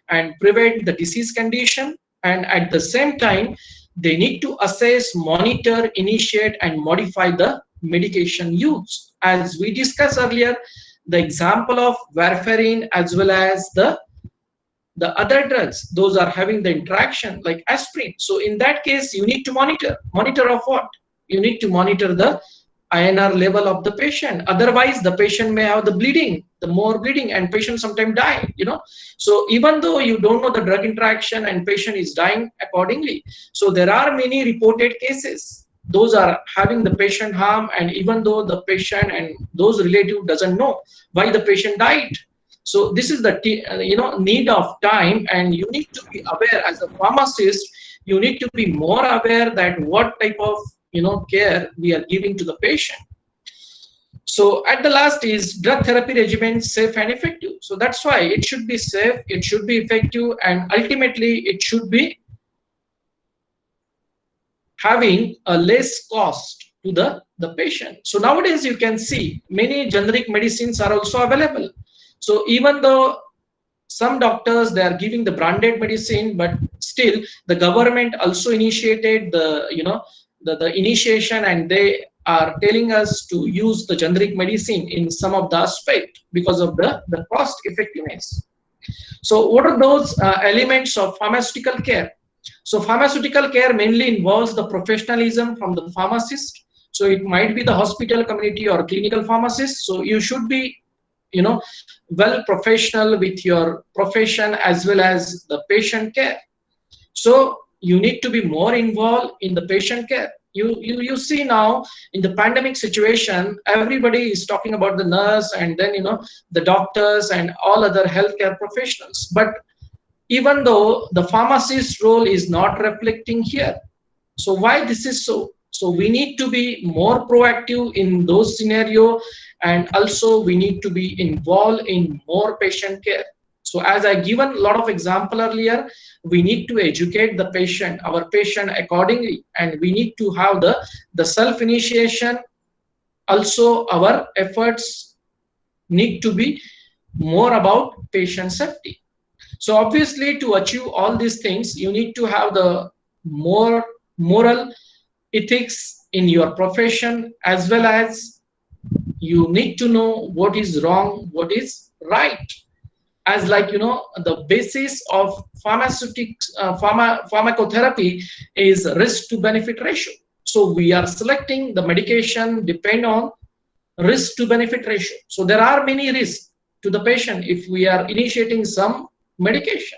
and prevent the disease condition, and at the same time they need to assess, monitor, initiate, and modify the medication use. As we discussed earlier, the example of warfarin as well as the other drugs, those are having the interaction like aspirin. So in that case, you need to monitor of what? You need to monitor the INR level of the patient. Otherwise, the patient may have the bleeding, the more bleeding, and patient sometimes die, So even though you don't know the drug interaction and patient is dying accordingly. So there are many reported cases. Those are having the patient harm, and even though the patient and those relative doesn't know why the patient died. So this is the need of time, and you need to be aware as a pharmacist. You need to be more aware that what type of care we are giving to the patient. So at the last is drug therapy regimen safe and effective. So that's why it should be safe, it should be effective, and ultimately it should be having a less cost to the patient. So nowadays you can see many generic medicines are also available. So even though some doctors, they are giving the branded medicine, but still the government also initiated the the initiation, and they are telling us to use the generic medicine in some of the aspect because of the cost effectiveness. So what are those elements of pharmaceutical care? So pharmaceutical care mainly involves the professionalism from the pharmacist. So it might be the hospital community or clinical pharmacist. So you should be, well professional with your profession as well as the patient care. So you need to be more involved in the patient care. You see now in the pandemic situation, everybody is talking about the nurse and then the doctors and all other healthcare professionals. But even though the pharmacist role is not reflecting here. So why this is so? So we need to be more proactive in those scenarios, and also we need to be involved in more patient care. So as I given a lot of example earlier, we need to educate the patient, our patient accordingly, and we need to have the self-initiation. Also our efforts need to be more about patient safety. So obviously to achieve all these things, you need to have the more moral ethics in your profession, as well as you need to know what is wrong, what is right. As like the basis of pharmacotherapy is risk to benefit ratio. So we are selecting the medication depend on risk to benefit ratio. So there are many risks to the patient if we are initiating some medication.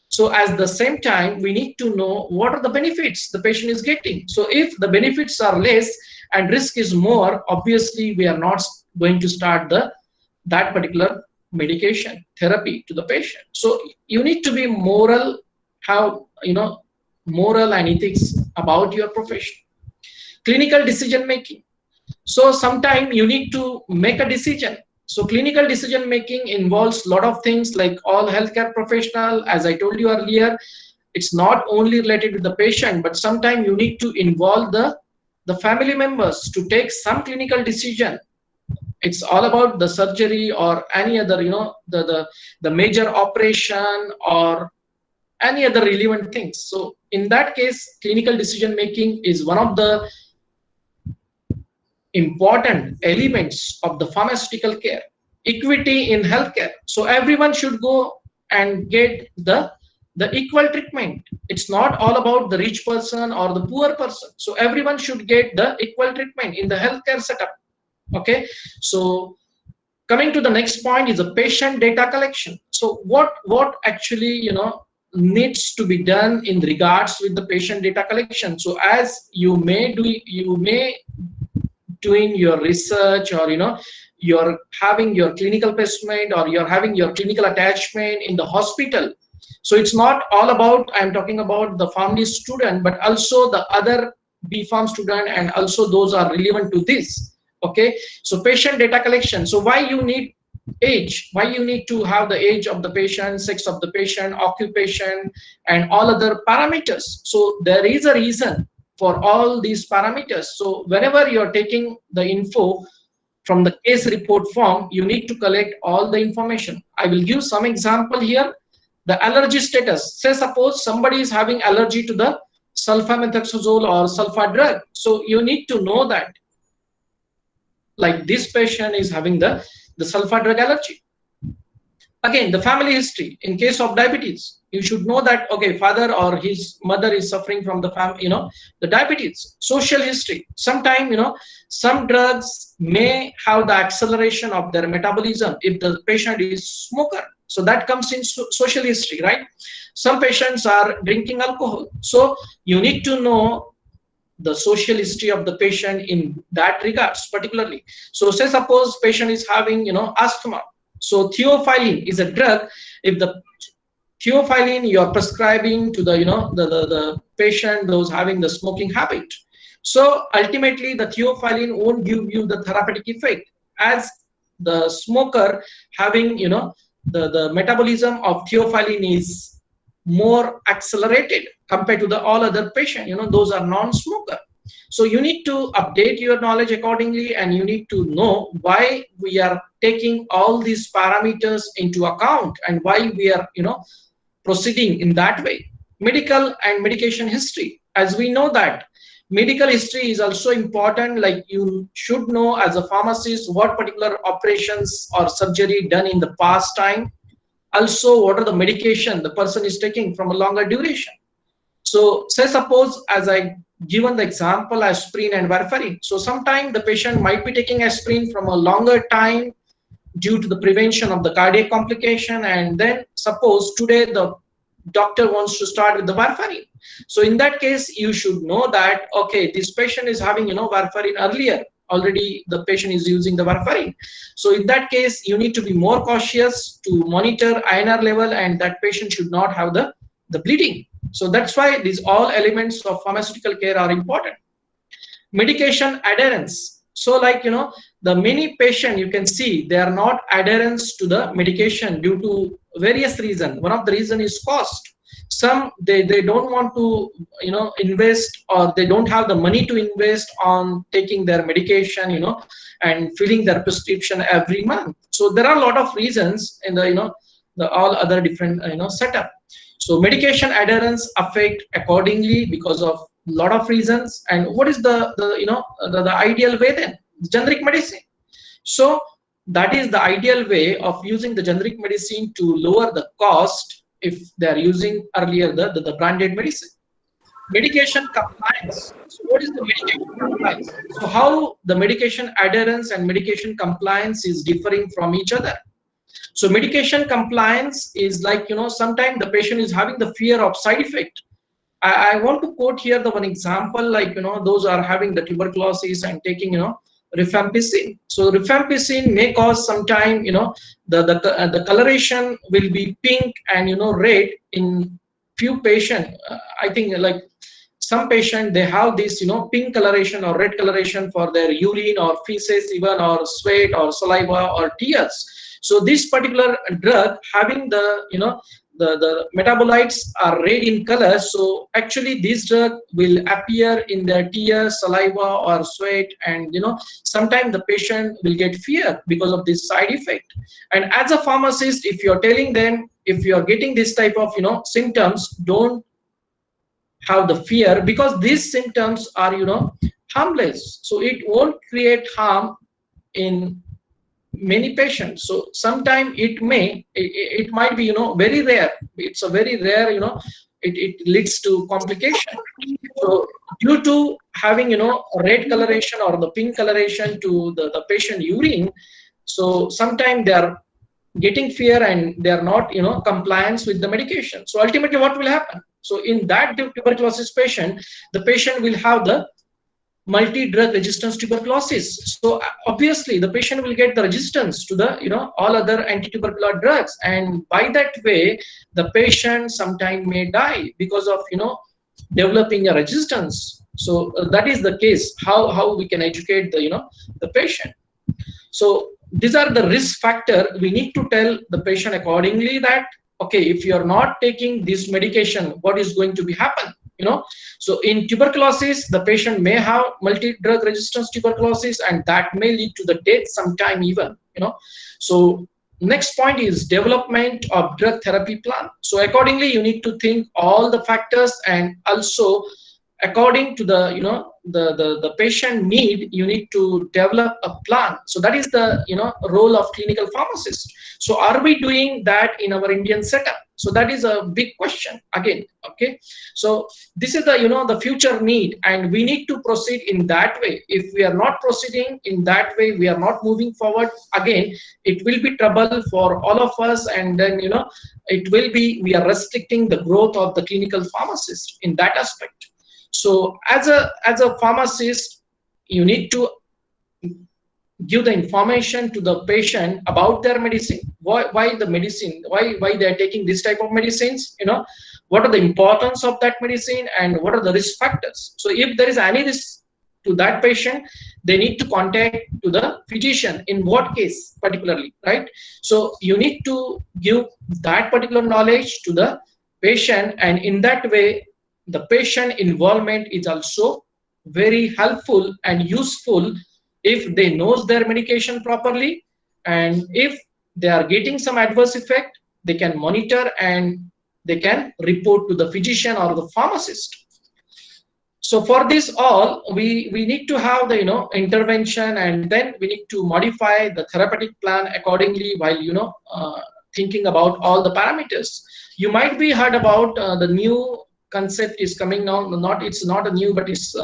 So at the same time, we need to know what are the benefits the patient is getting. So if the benefits are less and risk is more, obviously we are not going to start that particular medication therapy to the patient. So you need to be moral, moral and ethics about your profession. Clinical decision making. So sometimes you need to make a decision. So clinical decision making involves a lot of things, like all healthcare professional, as I told you earlier, it's not only related to the patient, but sometimes you need to involve the family members to take some clinical decision. It's all about the surgery or any other, the major operation or any other relevant things. So in that case, clinical decision making is one of the important elements of the pharmaceutical care. Equity in healthcare. So everyone should go and get the equal treatment. It's not all about the rich person or the poor person. So everyone should get the equal treatment in the healthcare setup. Okay. So coming to the next point is the patient data collection. So what actually needs to be done in regards with the patient data collection. So as you may doing your research, or you're having your clinical placement, or you're having your clinical attachment in the hospital. So it's not all about, I'm talking about the family student, but also the other B.Pharm student, and also those are relevant to this. Okay, so patient data collection. So why you need age, why you need to have the age of the patient, sex of the patient, occupation, and all other parameters. So there is a reason for all these parameters. So whenever you're taking the info from the case report form, you need to collect all the information. I will give some example here. The allergy status. Say suppose somebody is having allergy to the sulfamethoxazole or sulfa drug. So you need to know that, like, this patient is having the sulfa drug allergy. Again, the family history. In case of diabetes, you should know that, okay, father or his mother is suffering from the the diabetes. Social history. Sometime, some drugs may have the acceleration of their metabolism if the patient is smoker. So that comes in social history, right? Some patients are drinking alcohol. So you need to know the social history of the patient in that regards particularly. So say suppose patient is having asthma. So theophylline is a drug. If the theophylline you are prescribing to the the patient those having the smoking habit, so ultimately the theophylline won't give you the therapeutic effect. as the smoker having, the metabolism of theophylline is more accelerated compared to the all other patient, those are non-smoker. So you need to update your knowledge accordingly, and you need to know why we are taking all these parameters into account and why we are, proceeding in that way. Medical and medication history, as we know that medical history is also important. Like you should know as a pharmacist what particular operations or surgery done in the past time. Also, what are the medication the person is taking from a longer duration. So say suppose, as I given the example, aspirin and warfarin. So sometime the patient might be taking aspirin from a longer time due to the prevention of the cardiac complication, and then suppose today the doctor wants to start with the warfarin. So in that case, you should know that, okay, this patient is having, warfarin earlier. Already the patient is using the warfarin. So in that case, you need to be more cautious to monitor INR level, and that patient should not have the bleeding. So that's why these all elements of pharmaceutical care are important. Medication adherence. So like, the many patient you can see, they are not adherence to the medication due to various reasons. One of the reason is cost. Some they don't want to invest, or they don't have the money to invest on taking their medication, and filling their prescription every month. So there are a lot of reasons in the the all other different setup. So medication adherence affect accordingly because of a lot of reasons. And what is the ideal way then? Generic medicine. So that is the ideal way of using the generic medicine to lower the cost if they are using earlier the branded medicine. Medication compliance. So what is the medication compliance? So how the medication adherence and medication compliance is differing from each other. So medication compliance is like, sometimes the patient is having the fear of side effect. I want to quote here the one example, like, those are having the tuberculosis and taking, rifampicin. So rifampicin may cause sometime, the coloration will be pink and, red in few patients. I think like some patient, they have this, pink coloration or red coloration for their urine or feces even, or sweat or saliva or tears. So this particular drug having the, the metabolites are red in color. So actually this drug will appear in their tears, saliva or sweat, and sometimes the patient will get fear because of this side effect. And as a pharmacist, if you're telling them, if you're getting this type of symptoms, don't have the fear, because these symptoms are harmless. So it won't create harm in many patients. So sometime it might be very rare. It's a very rare, it leads to complication. So due to having red coloration or the pink coloration to the patient urine, so sometimes they are getting fear and they are not compliance with the medication. So ultimately what will happen? So in that tuberculosis patient, the patient will have the multi-drug resistance tuberculosis. So obviously the patient will get the resistance to the all other anti-tubercular drugs, and by that way the patient sometime may die because of developing a resistance. So that is the case. How we can educate the patient. So these are the risk factor. We need to tell the patient accordingly that, okay, if you are not taking this medication, what is going to be happen? So in tuberculosis, the patient may have multi-drug resistance tuberculosis, and that may lead to the death sometime even. So next point is development of drug therapy plan. So accordingly, you need to think all the factors, and also according to the the patient need, you need to develop a plan. So that is the role of clinical pharmacist. So are we doing that in our Indian setup? So that is a big question again. Okay, so this is the the future need, and we need to proceed in that way. If we are not proceeding in that way, we are not moving forward, again it will be trouble for all of us, and then it will be, we are restricting the growth of the clinical pharmacist in that aspect. So as a pharmacist, you need to give the information to the patient about their medicine. Why the medicine? Why they are taking this type of medicines? What are the importance of that medicine, and what are the risk factors? So if there is any risk to that patient, they need to contact to the physician in what case particularly, right? So you need to give that particular knowledge to the patient, and in that way the patient involvement is also very helpful and useful if they knows their medication properly, and if they are getting some adverse effect, they can monitor and they can report to the physician or the pharmacist. So for this all, we need to have the intervention, and then we need to modify the therapeutic plan accordingly while thinking about all the parameters. You might be heard about the new concept is coming now. It's not a new, but it's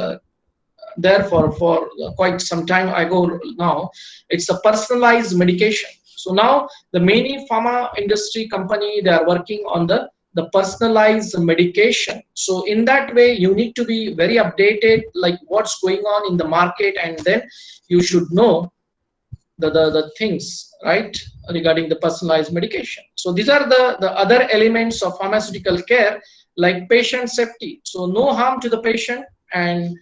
there for quite some time ago now. It's a personalized medication. So now the many pharma industry company, they are working on the personalized medication. So in that way you need to be very updated, like what's going on in the market, and then you should know the things, right, regarding the personalized medication. So these are the other elements of pharmaceutical care, like patient safety. So no harm to the patient, and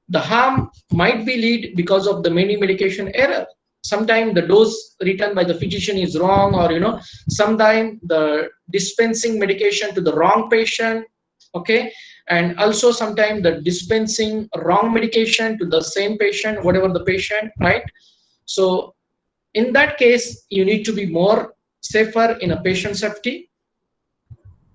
the harm might be lead because of the many medication error. Sometimes the dose written by the physician is wrong, or sometimes the dispensing medication to the wrong patient, okay, and also sometimes the dispensing wrong medication to the same patient, whatever the patient, right? So in that case you need to be more safer in a patient safety.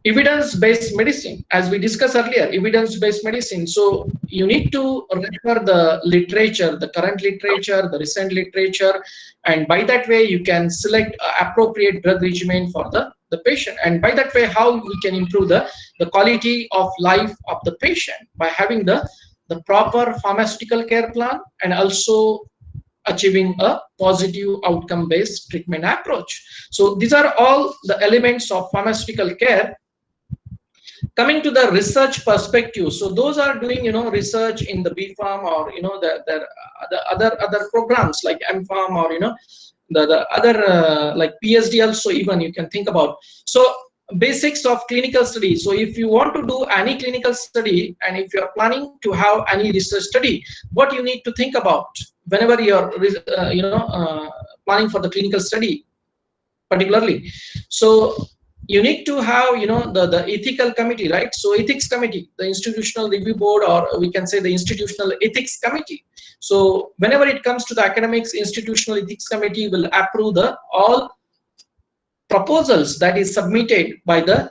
Evidence-based medicine, as we discussed earlier, evidence-based medicine. So you need to refer the literature, the current literature, the recent literature, and by that way you can select appropriate drug regimen for the patient. And by that way, how we can improve the quality of life of the patient by having the proper pharmaceutical care plan, and also achieving a positive outcome-based treatment approach. So these are all the elements of pharmaceutical care. Coming to the research perspective, so those are doing research in the BPharm, or the other programs like MPharm, or the other like PhD also, even you can think about. So basics of clinical study. So if you want to do any clinical study, and if you are planning to have any research study, what you need to think about whenever you are planning for the clinical study particularly. So you need to have the ethical committee, right? So ethics committee, the institutional review board, or we can say the institutional ethics committee. So whenever it comes to the academics, institutional ethics committee will approve the all proposals that is submitted by the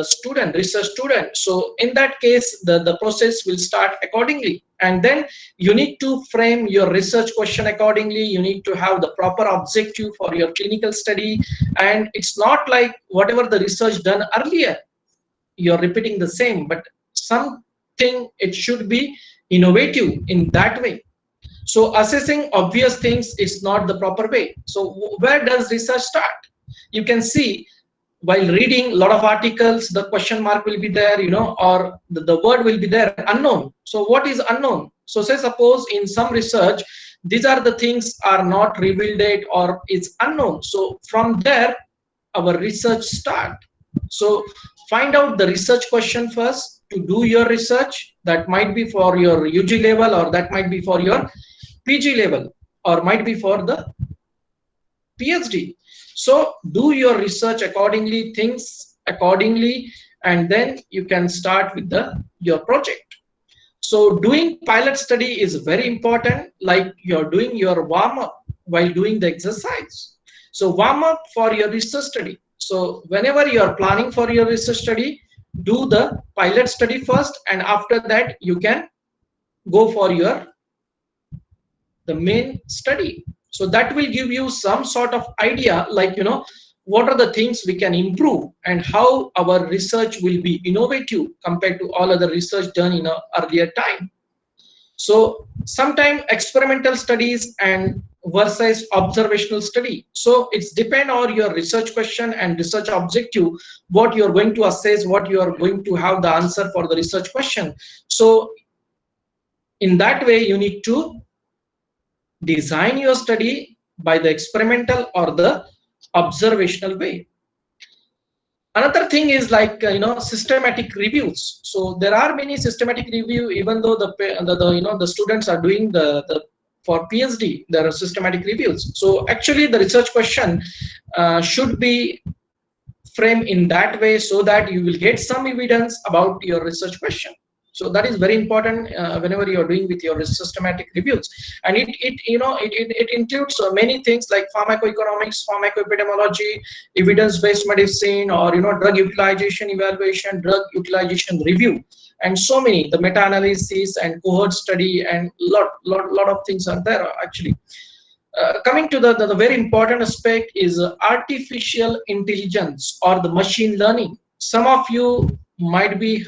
student, research student. So in that case the process will start accordingly, and then you need to frame your research question accordingly. You need to have the proper objective for your clinical study, and it's not like whatever the research done earlier you're repeating the same, but something it should be innovative in that way. So assessing obvious things is not the proper way. So where does research start? You can see while reading a lot of articles, the question mark will be there, or the word will be there, unknown. So what is unknown? So say suppose in some research, these are the things are not revealed yet, or it's unknown. So from there, our research start. So find out the research question first to do your research. That might be for your UG level, or that might be for your PG level, or might be for the PhD. So do your research accordingly, things accordingly, and then you can start with your project. So doing pilot study is very important, like you're doing your warm-up while doing the exercise. So warm-up for your research study. So whenever you're planning for your research study, do the pilot study first, and after that you can go for the main study. So that will give you some sort of idea, like what are the things we can improve, and how our research will be innovative compared to all other research done in an earlier time. So sometimes experimental studies and versus observational study. So it's depend on your research question and research objective, what you're going to assess, what you are going to have the answer for the research question. So in that way you need to design your study by the experimental or the observational way. Another thing is like systematic reviews. So there are many systematic review, even though the students are doing the for PhD, there are systematic reviews. So actually the research question should be framed in that way, so that you will get some evidence about your research question. So that is very important whenever you are doing with your systematic reviews. And it includes many things like pharmacoeconomics, pharmacoepidemiology, evidence-based medicine, or drug utilization evaluation, drug utilization review, and so many, the meta-analysis and cohort study, and lot of things are there actually. Coming to the very important aspect is artificial intelligence or the machine learning. Some of you might be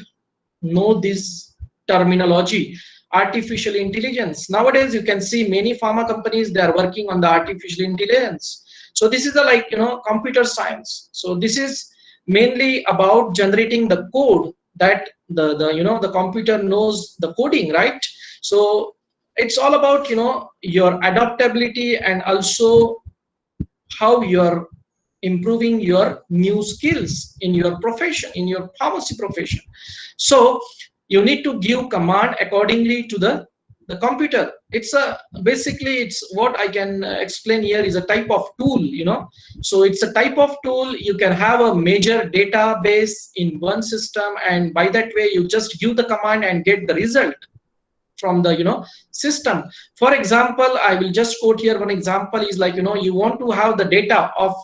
know this terminology, artificial intelligence. Nowadays you can see many pharma companies, they are working on the artificial intelligence. So this is the computer science. So this is mainly about generating the code that the computer knows the coding, right? So it's all about your adaptability, and also how you're improving your new skills in your profession, in your pharmacy profession. So you need to give command accordingly to the computer. It's basically, it's what I can explain here is a type of tool, so it's a type of tool. You can have a major database in one system, and by that way you just give the command and get the result from the system. For example, I will just quote here one example is like, you want to have the data of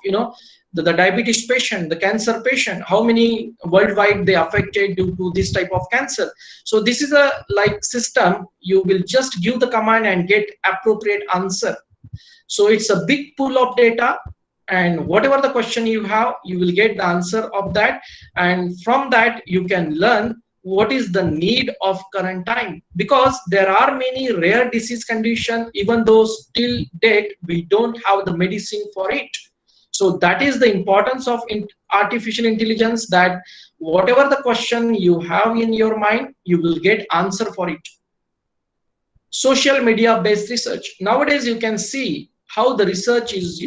the diabetes patient, the cancer patient, how many worldwide they affected due to this type of cancer. So this is a system, you will just give the command and get appropriate answer. So it's a big pool of data, and whatever the question you have, you will get the answer of that, and from that you can learn what is the need of current time, because there are many rare disease condition, even though till date we don't have the medicine for it. So that is the importance of artificial intelligence, that whatever the question you have in your mind, you will get answer for it. Social media based research. Nowadays you can see how the research is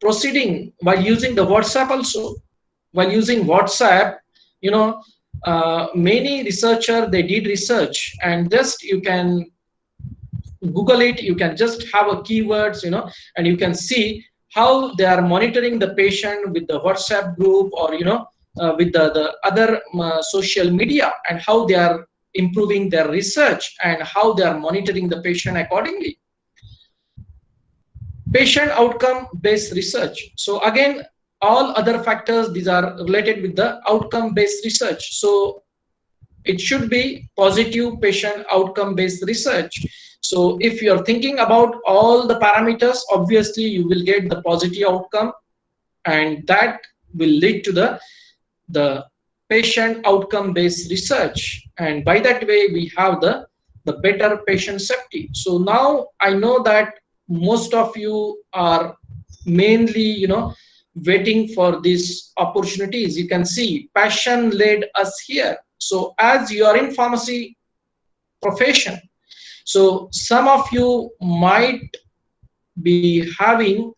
proceeding by using the WhatsApp also. While using WhatsApp, many researcher, they did research, and just you can Google it, you can just have a keywords, and you can see how they are monitoring the patient with the WhatsApp group, or with the other social media, and how they are improving their research, and how they are monitoring the patient accordingly. Patient outcome based research. So again, all other factors, these are related with the outcome based research. So it should be positive patient outcome based research. So if you're thinking about all the parameters, obviously you will get the positive outcome, and that will lead to the patient outcome based research, and by that way we have the better patient safety. So now I know that most of you are mainly waiting for these opportunities. You can see passion led us here. So as you are in pharmacy profession, so some of you might be having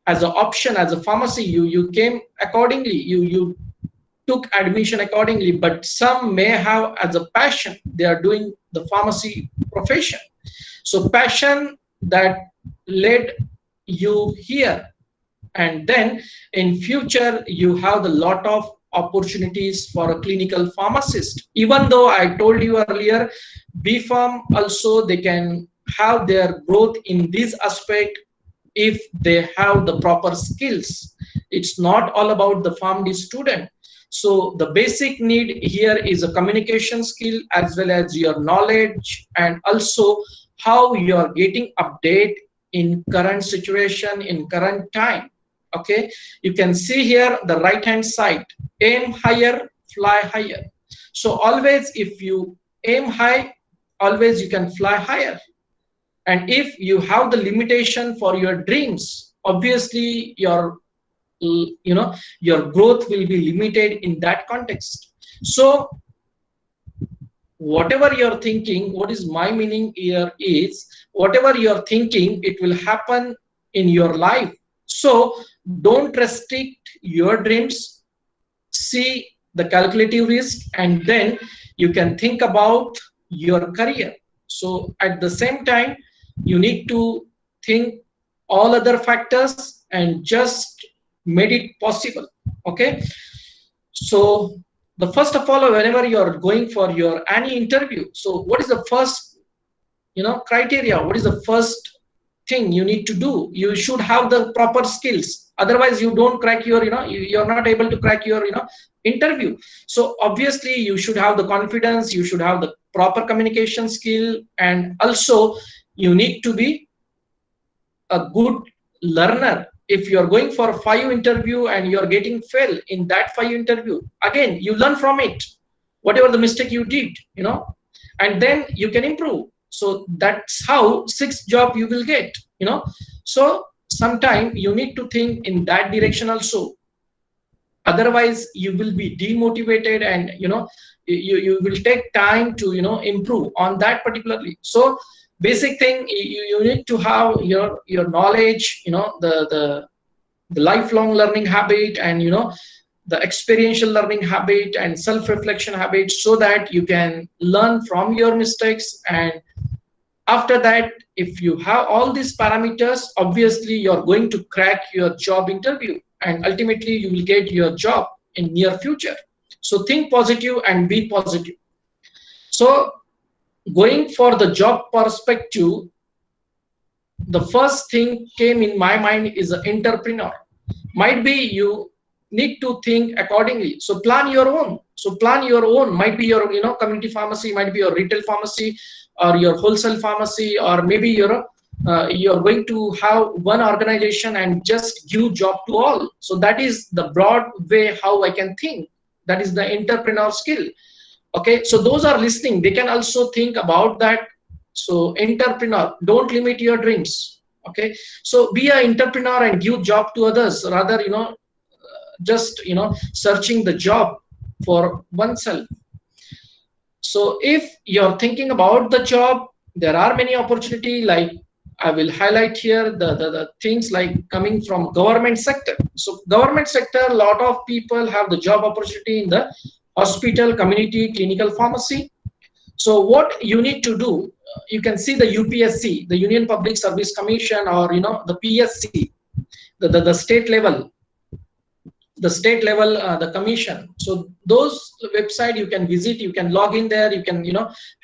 as an option as a pharmacy, you came accordingly, you took admission accordingly, but some may have as a passion, they are doing the pharmacy profession. So passion that led you here, and then in future you have a lot of opportunities for a clinical pharmacist. Even though I told you earlier, B.Pharm also, they can have their growth in this aspect if they have the proper skills. It's not all about the PharmD student. So the basic need here is a communication skill, as well as your knowledge, and also how you are getting update in current situation, in current time. Okay, you can see here the right hand side, aim higher, fly higher. So always if you aim high, always you can fly higher. And if you have the limitation for your dreams, obviously your growth will be limited in that context. So whatever you're thinking, what is my meaning here is, whatever you're thinking, it will happen in your life. So don't restrict your dreams, see the calculative risk, and then you can think about your career. So at the same time, you need to think all other factors and just made it possible. Okay, so the first of all, whenever you are going for your any interview, so what is the first criteria? What is the first thing you need to do? You should have the proper skills, otherwise you don't crack your you're not able to crack your interview. So obviously you should have the confidence, you should have the proper communication skill, and also you need to be a good learner. If you are going for 5 interview and you are getting fail in that 5 interview, again you learn from it, whatever the mistake you did, and then you can improve. So that's how 6th job you will get, so sometime you need to think in that direction also, otherwise you will be demotivated, and you will take time to improve on that particularly. So basic thing, you need to have your knowledge, the lifelong learning habit, and the experiential learning habit and self-reflection habit, so that you can learn from your mistakes. And after that, if you have all these parameters, obviously you're going to crack your job interview, and ultimately you will get your job in near future. So think positive and be positive. So going for the job perspective, the first thing came in my mind is an entrepreneur. Might be you need to think accordingly. So plan your own. Might be your community pharmacy, might be your retail pharmacy, or your wholesale pharmacy, or maybe you're going to have one organization and just give job to all. So that is the broad way how I can think. That is the entrepreneur skill. Okay, so those are listening, they can also think about that. So entrepreneur, don't limit your dreams. Okay, so be an entrepreneur and give job to others, rather just searching the job for oneself. So if you're thinking about the job, there are many opportunity, like I will highlight here the things like coming from government sector. So government sector, a lot of people have the job opportunity in the hospital, community, clinical pharmacy. So what you need to do, you can see the UPSC, the Union Public Service Commission, or the PSC, the state level, the commission. So those website you can visit, you can log in there, you can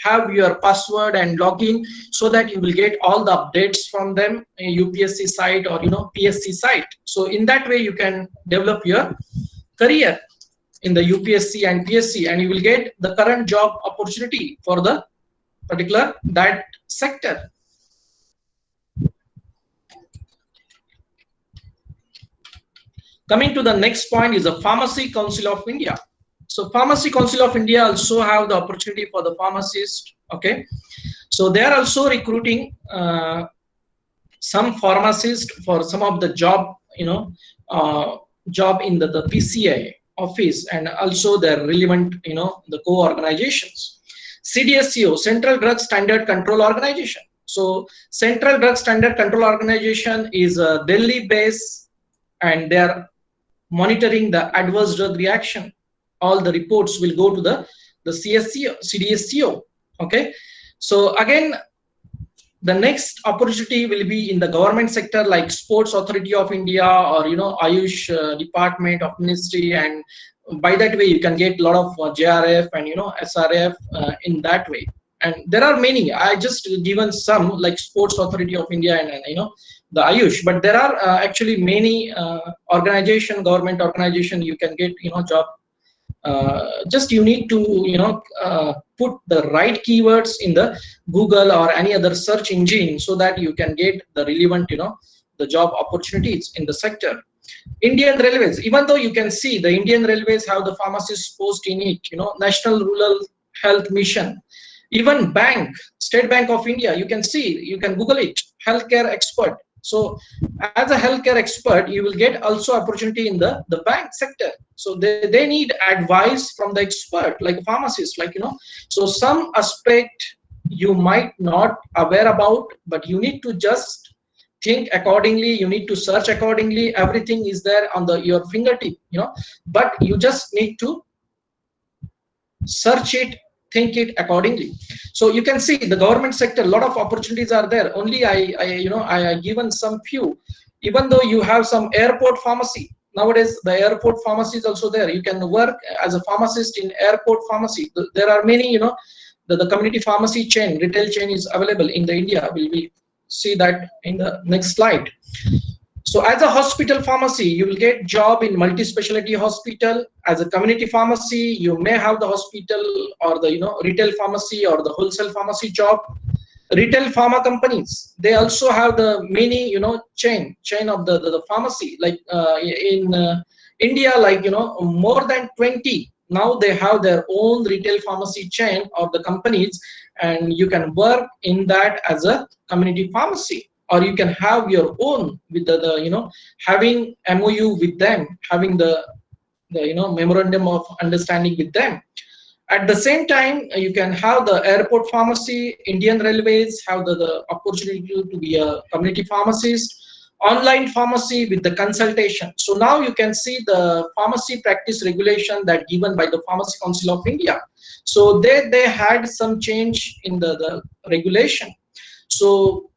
have your password and log in, so that you will get all the updates from them, UPSC site or PSC site. So in that way you can develop your career in the UPSC and PSC, and you will get the current job opportunity for the particular that sector. Coming to the next point is the Pharmacy Council of India. So Pharmacy Council of India also have the opportunity for the pharmacist. Okay, so they are also recruiting some pharmacists for some of the job, job in the PCI office, and also the relevant, the co-organizations. CDSCO, Central Drug Standard Control Organization. So Central Drug Standard Control Organization is a Delhi based, and they are monitoring the adverse drug reaction. All the reports will go to the CDSCO. Okay, so again, the next opportunity will be in the government sector, like Sports Authority of India, or Ayush Department of Ministry, and by that way you can get a lot of JRF and SRF in that way. And there are many, I just given some, like Sports Authority of India and the Ayush, but there are actually many government organization you can get job. Just you need to put the right keywords in the Google or any other search engine, so that you can get the relevant the job opportunities in the sector. Indian Railways, even though you can see the Indian Railways have the pharmacist post in it, National Rural Health Mission, even bank, State Bank of India, you can see, you can Google it, healthcare expert. So as a healthcare expert, you will get also opportunity in the bank sector. So they need advice from the expert, like a pharmacist, like so some aspect you might not aware about, but you need to just think accordingly, you need to search accordingly. Everything is there on your fingertip, but you just need to search it, think it accordingly. So you can see the government sector, a lot of opportunities are there. Only I given some few. Even though you have some airport pharmacy, nowadays the airport pharmacy is also there. You can work as a pharmacist in airport pharmacy. There are many, the community pharmacy chain, retail chain is available in the India. We will see that in the next slide. So as a hospital pharmacy, you will get job in multi-specialty hospital. As a community pharmacy, you may have the hospital or the retail pharmacy or the wholesale pharmacy job. Retail pharma companies, they also have the many chain of the pharmacy, like in India, like more than 20 now they have their own retail pharmacy chain of the companies, and you can work in that as a community pharmacy, or you can have your own with the having MOU with them, having the memorandum of understanding with them. At the same time, you can have the airport pharmacy. Indian Railways have the opportunity to be a community pharmacist. Online pharmacy with the consultation. So now you can see the pharmacy practice regulation that given by the Pharmacy Council of India. So they had some change in the regulation. So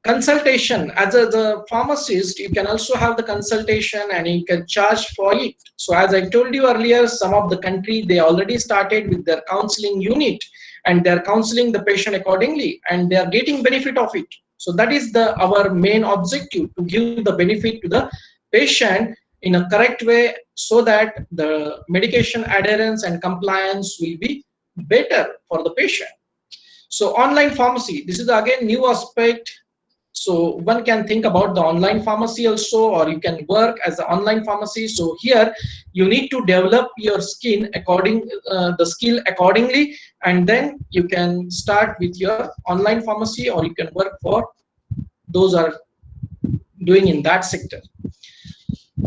consultation, as the pharmacist, you can also have the consultation and you can charge for it. So as I told you earlier, some of the country, they already started with their counseling unit and they're counseling the patient accordingly, and they are getting benefit of it. So that is our main objective, to give the benefit to the patient in a correct way, so that the medication adherence and compliance will be better for the patient. So online pharmacy, this is again new aspect. So one can think about the online pharmacy also, or you can work as an online pharmacy. So here you need to develop your skill accordingly, and then you can start with your online pharmacy, or you can work for those are doing in that sector.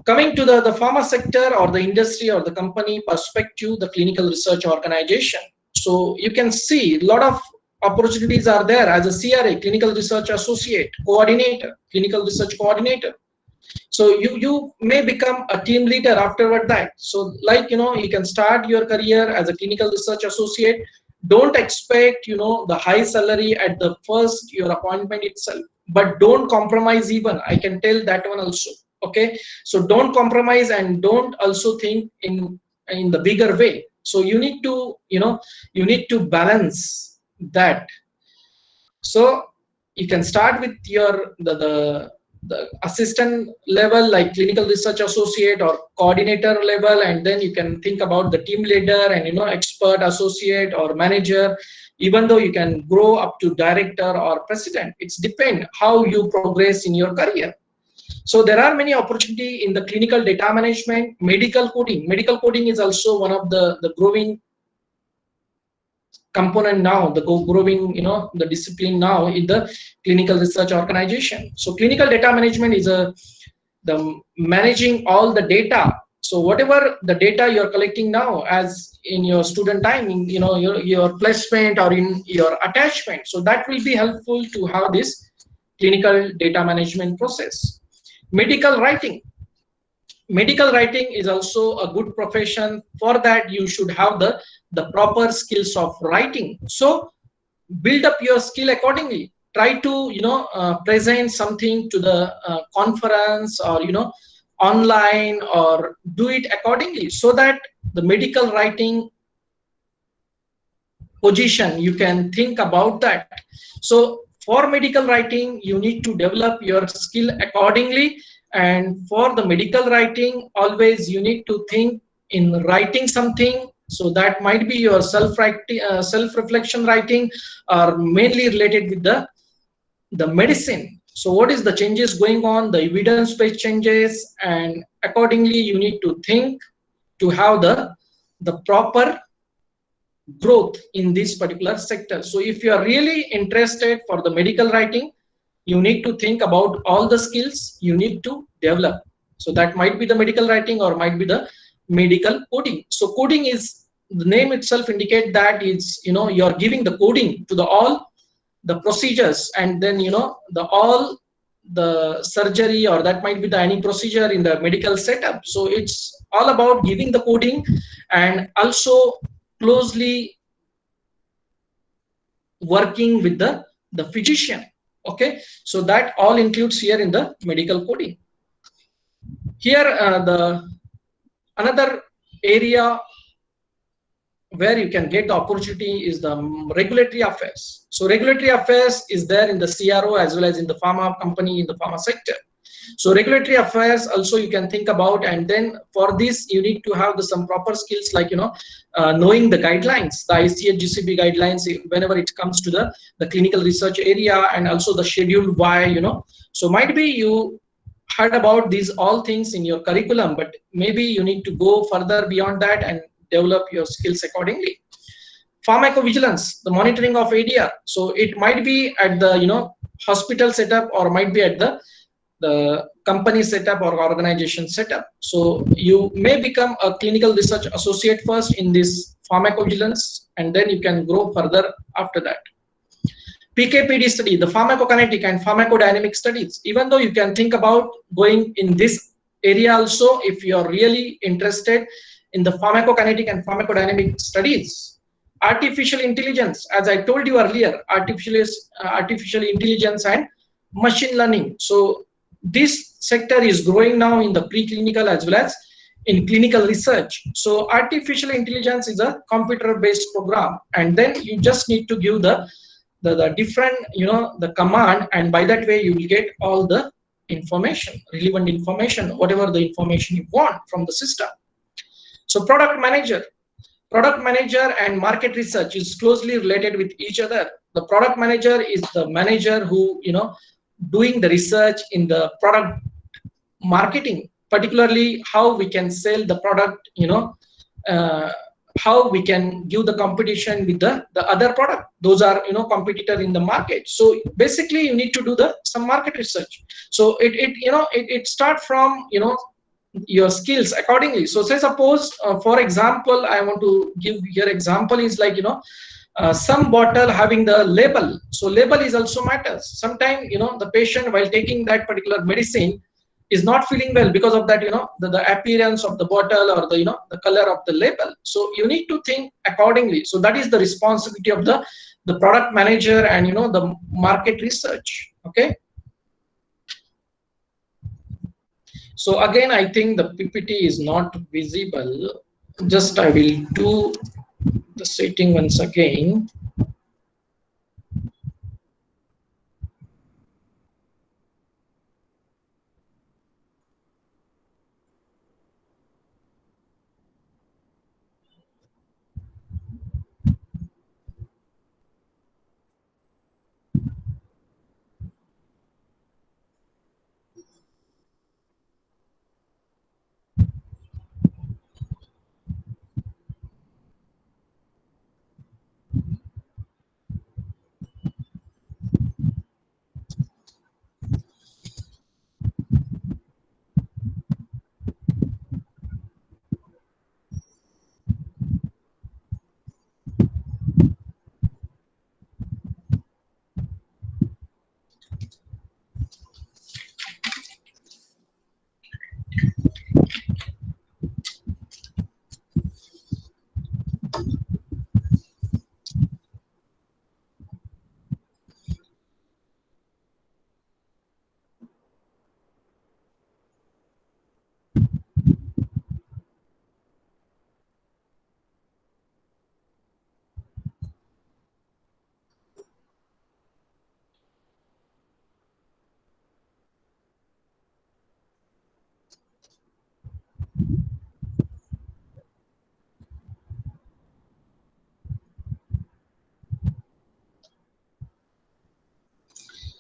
Coming to the pharma sector or the industry or the company perspective, the clinical research organization. So you can see a lot of opportunities are there as a CRA, clinical research associate, coordinator, clinical research coordinator. So you may become a team leader afterward that. So like, you can start your career as a clinical research associate. Don't expect, the high salary at the first your appointment itself, but don't compromise even. I can tell that one also. Okay. So don't compromise, and don't also think in the bigger way. So you need to, you need to balance that. So you can start with your the assistant level, like clinical research associate or coordinator level, and then you can think about the team leader and expert associate or manager, even though you can grow up to director or president. It's depend how you progress in your career. So there are many opportunity in the clinical data management, medical coding. Medical coding is also one of the growing component now, the growing, the discipline now in the clinical research organization. So clinical data management is the managing all the data. So whatever the data you're collecting now, as in your student time, in your placement or in your attachment, so that will be helpful to have this clinical data management process. Medical writing. Medical writing is also a good profession. For that, you should have the proper skills of writing. So build up your skill accordingly. Try to present something to the conference, or online, or do it accordingly, so that the medical writing position, you can think about that. So for medical writing, you need to develop your skill accordingly. And for the medical writing, always you need to think in writing something. So that might be your self-reflection writing, or mainly related with the medicine. So what is the changes going on, the evidence-based changes, and accordingly you need to think to have the proper growth in this particular sector. So if you are really interested for the medical writing, you need to think about all the skills you need to develop. So that might be the medical writing, or might be the medical coding. So coding is, the name itself indicate that it's, you're giving the coding to all the procedures, and then all the surgery, or that might be the any procedure in the medical setup. So it's all about giving the coding and also closely working with the physician. Okay, so that all includes here in the medical coding. Here the another area where you can get the opportunity is the regulatory affairs. So regulatory affairs is there in the CRO as well as in the pharma company, in the pharma sector. So regulatory affairs also you can think about, and then for this you need to have some proper skills like knowing the guidelines, the ICH-GCP guidelines whenever it comes to the clinical research area, and also the Schedule Y. So might be you heard about these all things in your curriculum, but maybe you need to go further beyond that and develop your skills accordingly. Pharmacovigilance, the monitoring of ADR. So it might be at the hospital setup, or might be at the company setup or organization setup. So you may become a clinical research associate first in this pharmacovigilance, and then you can grow further after that. PKPD study, the pharmacokinetic and pharmacodynamic studies. Even though you can think about going in this area also, if you are really interested in the pharmacokinetic and pharmacodynamic studies. Artificial intelligence, as I told you earlier, artificial intelligence and machine learning. So this sector is growing now in the preclinical as well as in clinical research. So artificial intelligence is a computer-based program, and then you just need to give the different the command, and by that way you will get all the information, relevant information, whatever the information you want from the system. So product manager and market research is closely related with each other. The product manager is the manager who doing the research in the product marketing, particularly how we can sell the product, how we can give the competition with the other product. Those are competitor in the market. So basically you need to do some market research. So it start from your skills accordingly. So say suppose for example, I want to give here example is like some bottle having the label. So label is also matters. Sometimes the patient while taking that particular medicine is not feeling well because of that the appearance of the bottle or the color of the label. So you need to think accordingly. So that is the responsibility of the product manager and the market research. Okay. So again, I think the PPT is not visible. Just I will do the setting once again.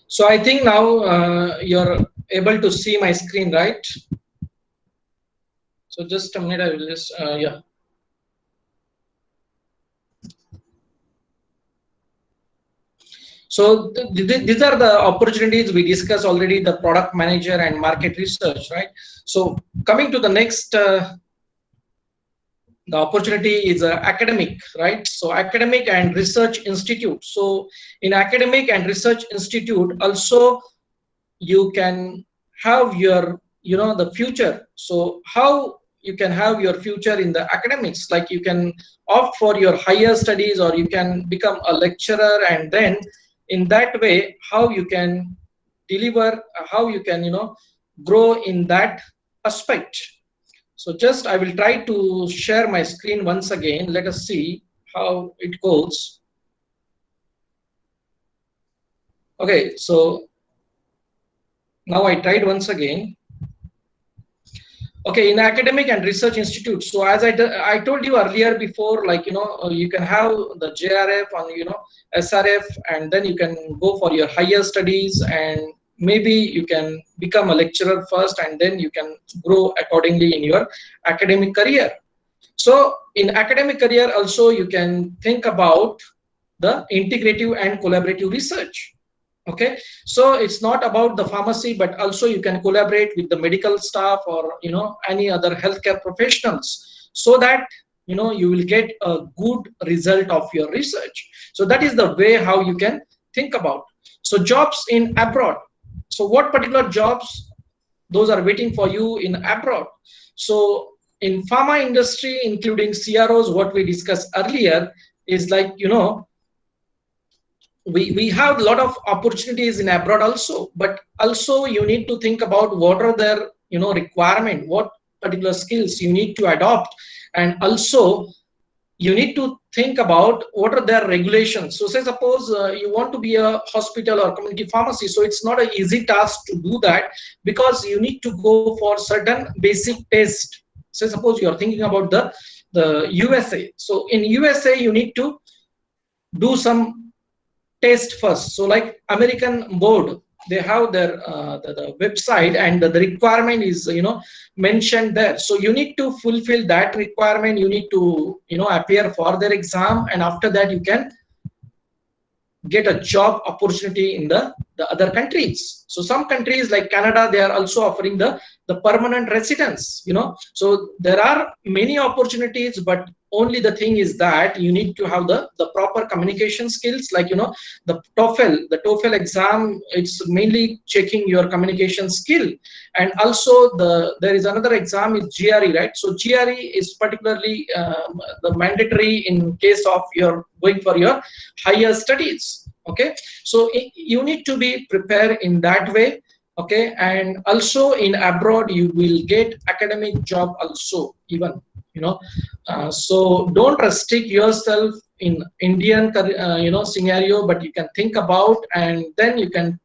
So I think now you're able to see my screen, right? So just a minute, I will just, yeah. So these are the opportunities we discussed already, the product manager and market research, right? So coming to the next, the opportunity is academic, right? So academic and research institute. So in academic and research institute also, you can have your, the future. So how you can have your future in the academics, like you can opt for your higher studies, or you can become a lecturer, and then in that way how you can deliver, how you can grow in that aspect. So just I will try to share my screen once again. Let us see how it goes. Okay, so now I tried once again. Okay, in academic and research institutes. So as I told you earlier before, like, you can have the JRF on, SRF, and then you can go for your higher studies, and maybe you can become a lecturer first, and then you can grow accordingly in your academic career. So in academic career also, you can think about the integrative and collaborative research. Okay, so it's not about the pharmacy, but also you can collaborate with the medical staff, or any other healthcare professionals, so that you will get a good result of your research. So that is the way how you can think about. So jobs in abroad. So what particular jobs those are waiting for you in abroad? So in pharma industry, including CROs, what we discussed earlier is like, we have a lot of opportunities in abroad also, but also you need to think about what are their requirement, what particular skills you need to adopt, and also you need to think about what are their regulations. So say suppose you want to be a hospital or community pharmacy, so it's not an easy task to do that, because you need to go for certain basic tests. Say suppose you are thinking about the USA. So in USA you need to do some test first. So like American board, they have their the website, and the requirement is mentioned there. So you need to fulfill that requirement, you need to appear for their exam, and after that you can get a job opportunity in the other countries. So some countries like Canada, they are also offering the permanent residence, so there are many opportunities, but only the thing is that you need to have the proper communication skills, like the TOEFL exam. It's mainly checking your communication skill, and also there is another exam is GRE, right? So GRE is particularly the mandatory in case of your going for your higher studies. Okay, so you need to be prepared in that way. Okay, and also in abroad you will get academic job also, even so don't restrict yourself in Indian scenario, but you can think about, and then you can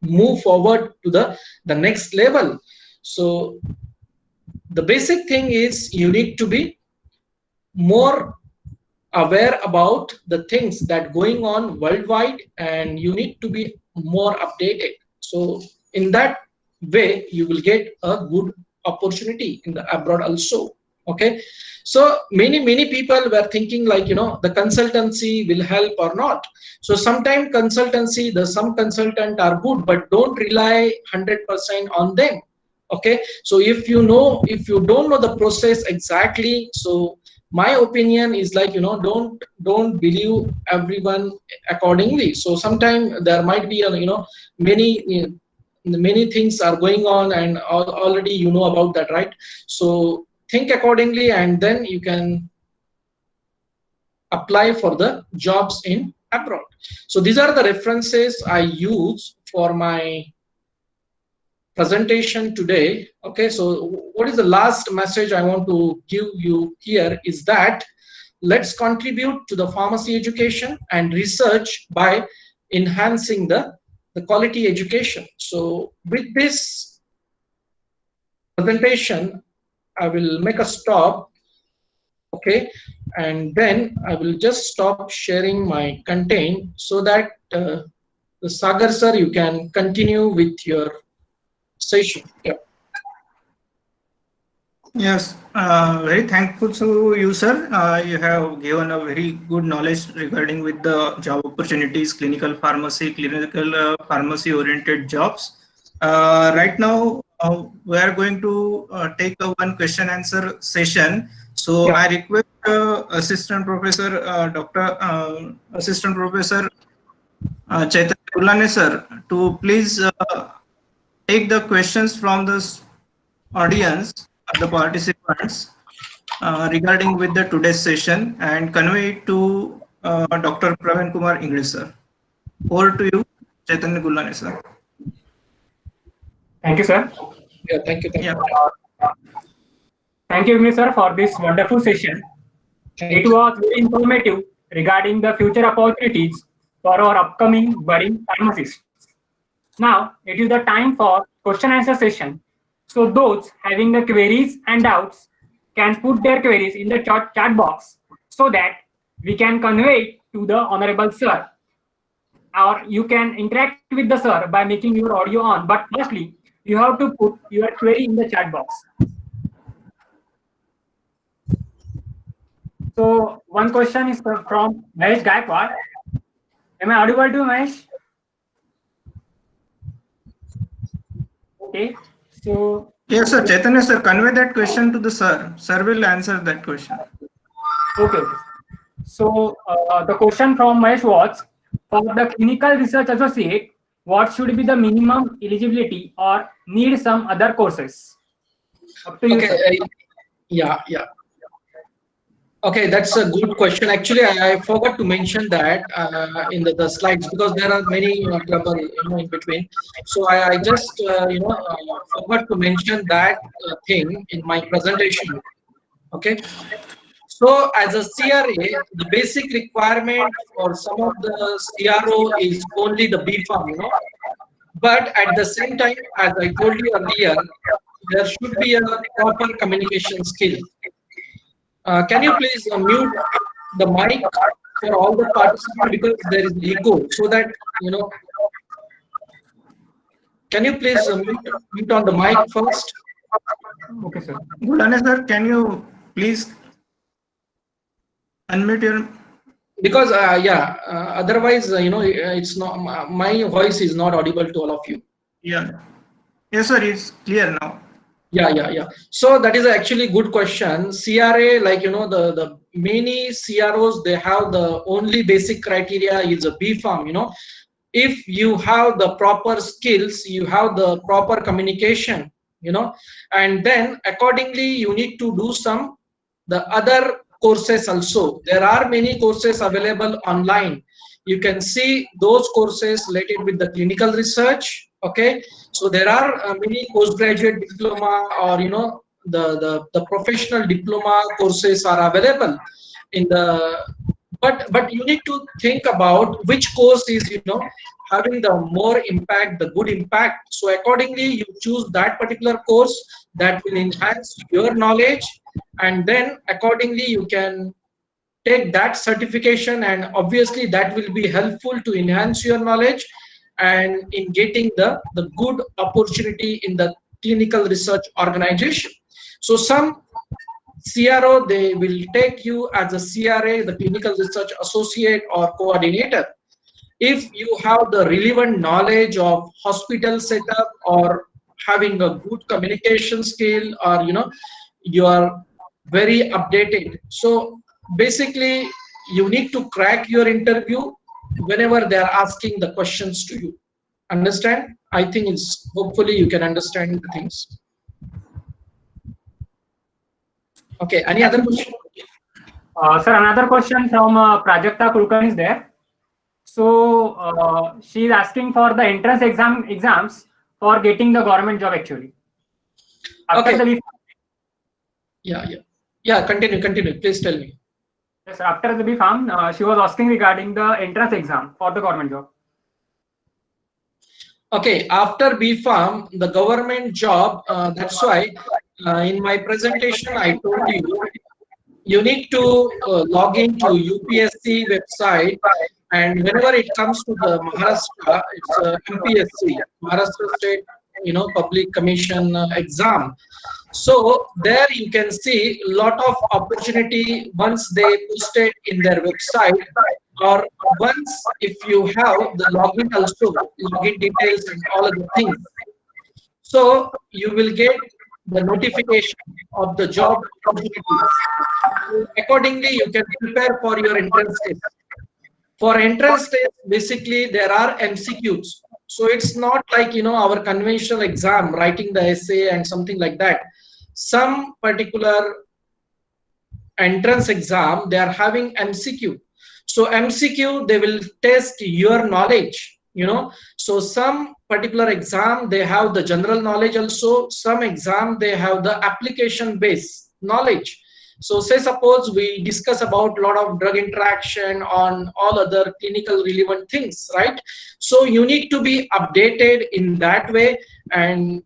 move forward to the next level. So the basic thing is you need to be more aware about the things that going on worldwide, and you need to be more updated. So in that way you will get a good opportunity in the abroad also. Okay, so many people were thinking like the consultancy will help or not. So sometimes consultancy, some consultant are good, but don't rely 100% on them. Okay, so if you don't know the process exactly, so my opinion is like don't believe everyone accordingly. So sometimes there might be many things are going on, and already about that, right? So think accordingly, and then you can apply for the jobs in abroad. So these are the references I use for my presentation today. Okay, so what is the last message I want to give you here is that let's contribute to the pharmacy education and research by enhancing the quality education. So with this presentation, I will make a stop. Okay, and then I will just stop sharing my content, so that Sagar sir, you can continue with your session. Yeah. Yes, very thankful to you, sir. You have given a very good knowledge regarding with the job opportunities, clinical pharmacy oriented jobs. Right now, we are going to take a one question answer session. So Yeah. I request Assistant Professor Chaitanya Gulhane sir to please take the questions from the audience, the participants, regarding with the today's session and convey it to Dr. Pravinkumar English, sir. Over to you, Chaitanya Gullhane, sir. Thank you, sir. Yeah, thank you. Thank you, English, sir, for this wonderful session. It was very informative regarding the future opportunities for our upcoming budding pharmacists. Now, it is the time for question answer session. So those having the queries and doubts can put their queries in the chat box so that we can convey it to the Honorable Sir. Or you can interact with the Sir by making your audio on. But firstly, you have to put your query in the chat box. So one question is from Mahesh Gaikwad. Am I audible to Mahesh? Okay. So yes, sir. Chaitanya, sir, convey that question to the sir. Sir will answer that question. Okay. So the question from Mahesh was, for the clinical research associate, what should be the minimum eligibility or need some other courses? Up to you, Okay. Yeah. Okay, that's a good question. Actually, I forgot to mention that in the slides because there are many trouble in between. So I just forgot to mention that thing in my presentation. Okay. So as a CRA, the basic requirement for some of the CRO is only the B Pharm, But at the same time, as I told you earlier, there should be a proper communication skill. Can you please mute the mic for all the participants because there is echo, so that Can you please mute on the mic first? Okay, sir. Gulhane, sir, can you please unmute your? Because otherwise it's not, my voice is not audible to all of you. Yeah. Yes, sir. It's clear now. Yeah. So that is actually good question. CRA, like the many CROs, they have the only basic criteria is a B Pharm. If you have the proper skills, you have the proper communication, and then accordingly you need to do the other courses also. There are many courses available online. You can see those courses related with the clinical research. Okay, so there are many postgraduate diploma or the professional diploma courses are available in the, but you need to think about which course is having the more impact, the good impact. So accordingly you choose that particular course that will enhance your knowledge, and then accordingly you can take that certification, and obviously that will be helpful to enhance your knowledge and in getting the good opportunity in the clinical research organization. So some CRO, they will take you as a CRA, the clinical research associate or coordinator, if you have the relevant knowledge of hospital setup or having a good communication skill, or you are very updated. So basically you need to crack your interview whenever they are asking the questions to you. Understand? I think it's, hopefully you can understand the things. Okay, any other question? Sir, another question from Prajakta Kulkarni is there. So she is asking for the entrance exams for getting the government job actually. After Okay. the Yeah. Continue. Please tell me. Yes, after the B Pharm, she was asking regarding the entrance exam for the government job. Okay, after B Pharm, the government job, that's why in my presentation I told you need to log into UPSC website, and whenever it comes to the Maharashtra, it's MPSC, Maharashtra State Public Commission exam. So there you can see a lot of opportunity once they posted in their website, or once if you have the login also, login details and all of the things. So you will get the notification of the job opportunities. Accordingly, you can prepare for your entrance test. For entrance test, basically there are MCQs. So it's not like, our conventional exam, writing the essay and something like that. Some particular entrance exam, they are having MCQ. So MCQ, they will test your knowledge, So some particular exam, they have the general knowledge also. Some exam, they have the application based knowledge. So say suppose we discuss about a lot of drug interaction on all other clinical relevant things, right? So you need to be updated in that way, and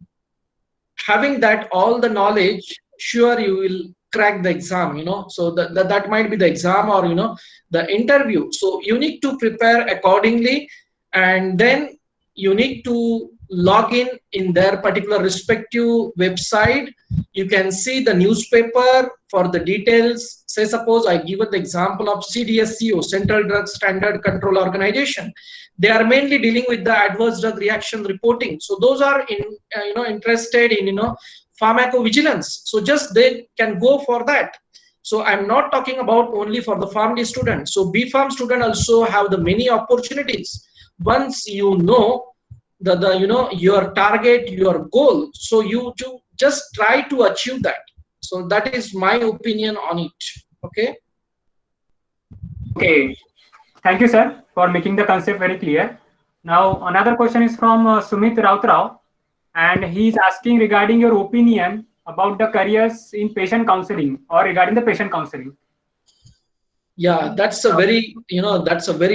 having that all the knowledge, sure you will crack the exam, so that might be the exam, or the interview. So you need to prepare accordingly, and then you need to log in their particular respective website. You can see the newspaper for the details. Say suppose I give the example of CDSCO, Central Drug Standard Control Organization. They are mainly dealing with the adverse drug reaction reporting. So those are interested in pharmacovigilance. So just they can go for that. So I'm not talking about only for the PharmD student. So B.Pharm student also have the many opportunities. Once you know your target, your goal, so you just try to achieve that. So that is my opinion on it. Okay. Okay. Thank you, sir, for making the concept very clear. Now, another question is from Sumit Rautrao, and he's asking regarding your opinion about the careers in patient counseling, or regarding the patient counseling. Yeah, that's a very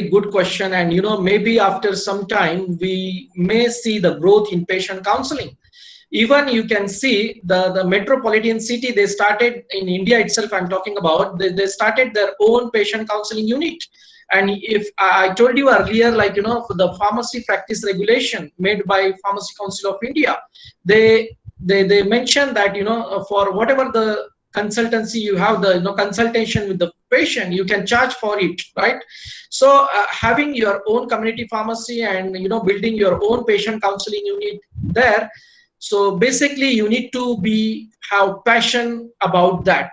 good question, and maybe after some time we may see the growth in patient counseling. Even you can see the metropolitan city, they started in India itself, I'm talking about, they started their own patient counseling unit. And if I told you earlier, like, for the pharmacy practice regulation made by Pharmacy Council of India, they mentioned that, for whatever the consultancy you have, the consultation with the patient, you can charge for it, right? So having your own community pharmacy and building your own patient counseling unit there, so basically you need to have passion about that,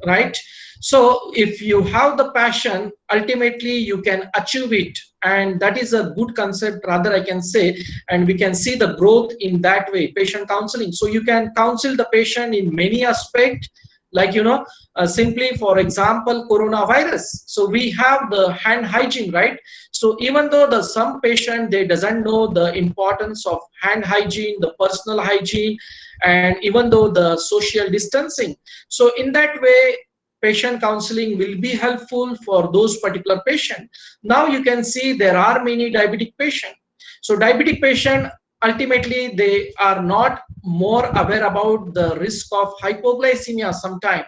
right? So if you have the passion, ultimately you can achieve it, and that is a good concept, rather I can say, and we can see the growth in that way, patient counseling. So you can counsel the patient in many aspects, like simply for example coronavirus. So we have the hand hygiene, right? So even though some patient, they doesn't know the importance of hand hygiene, the personal hygiene, and even though the social distancing, so in that way patient counseling will be helpful for those particular patient. Now you can see there are many diabetic patient. So diabetic patient, ultimately they are not more aware about the risk of hypoglycemia. Sometime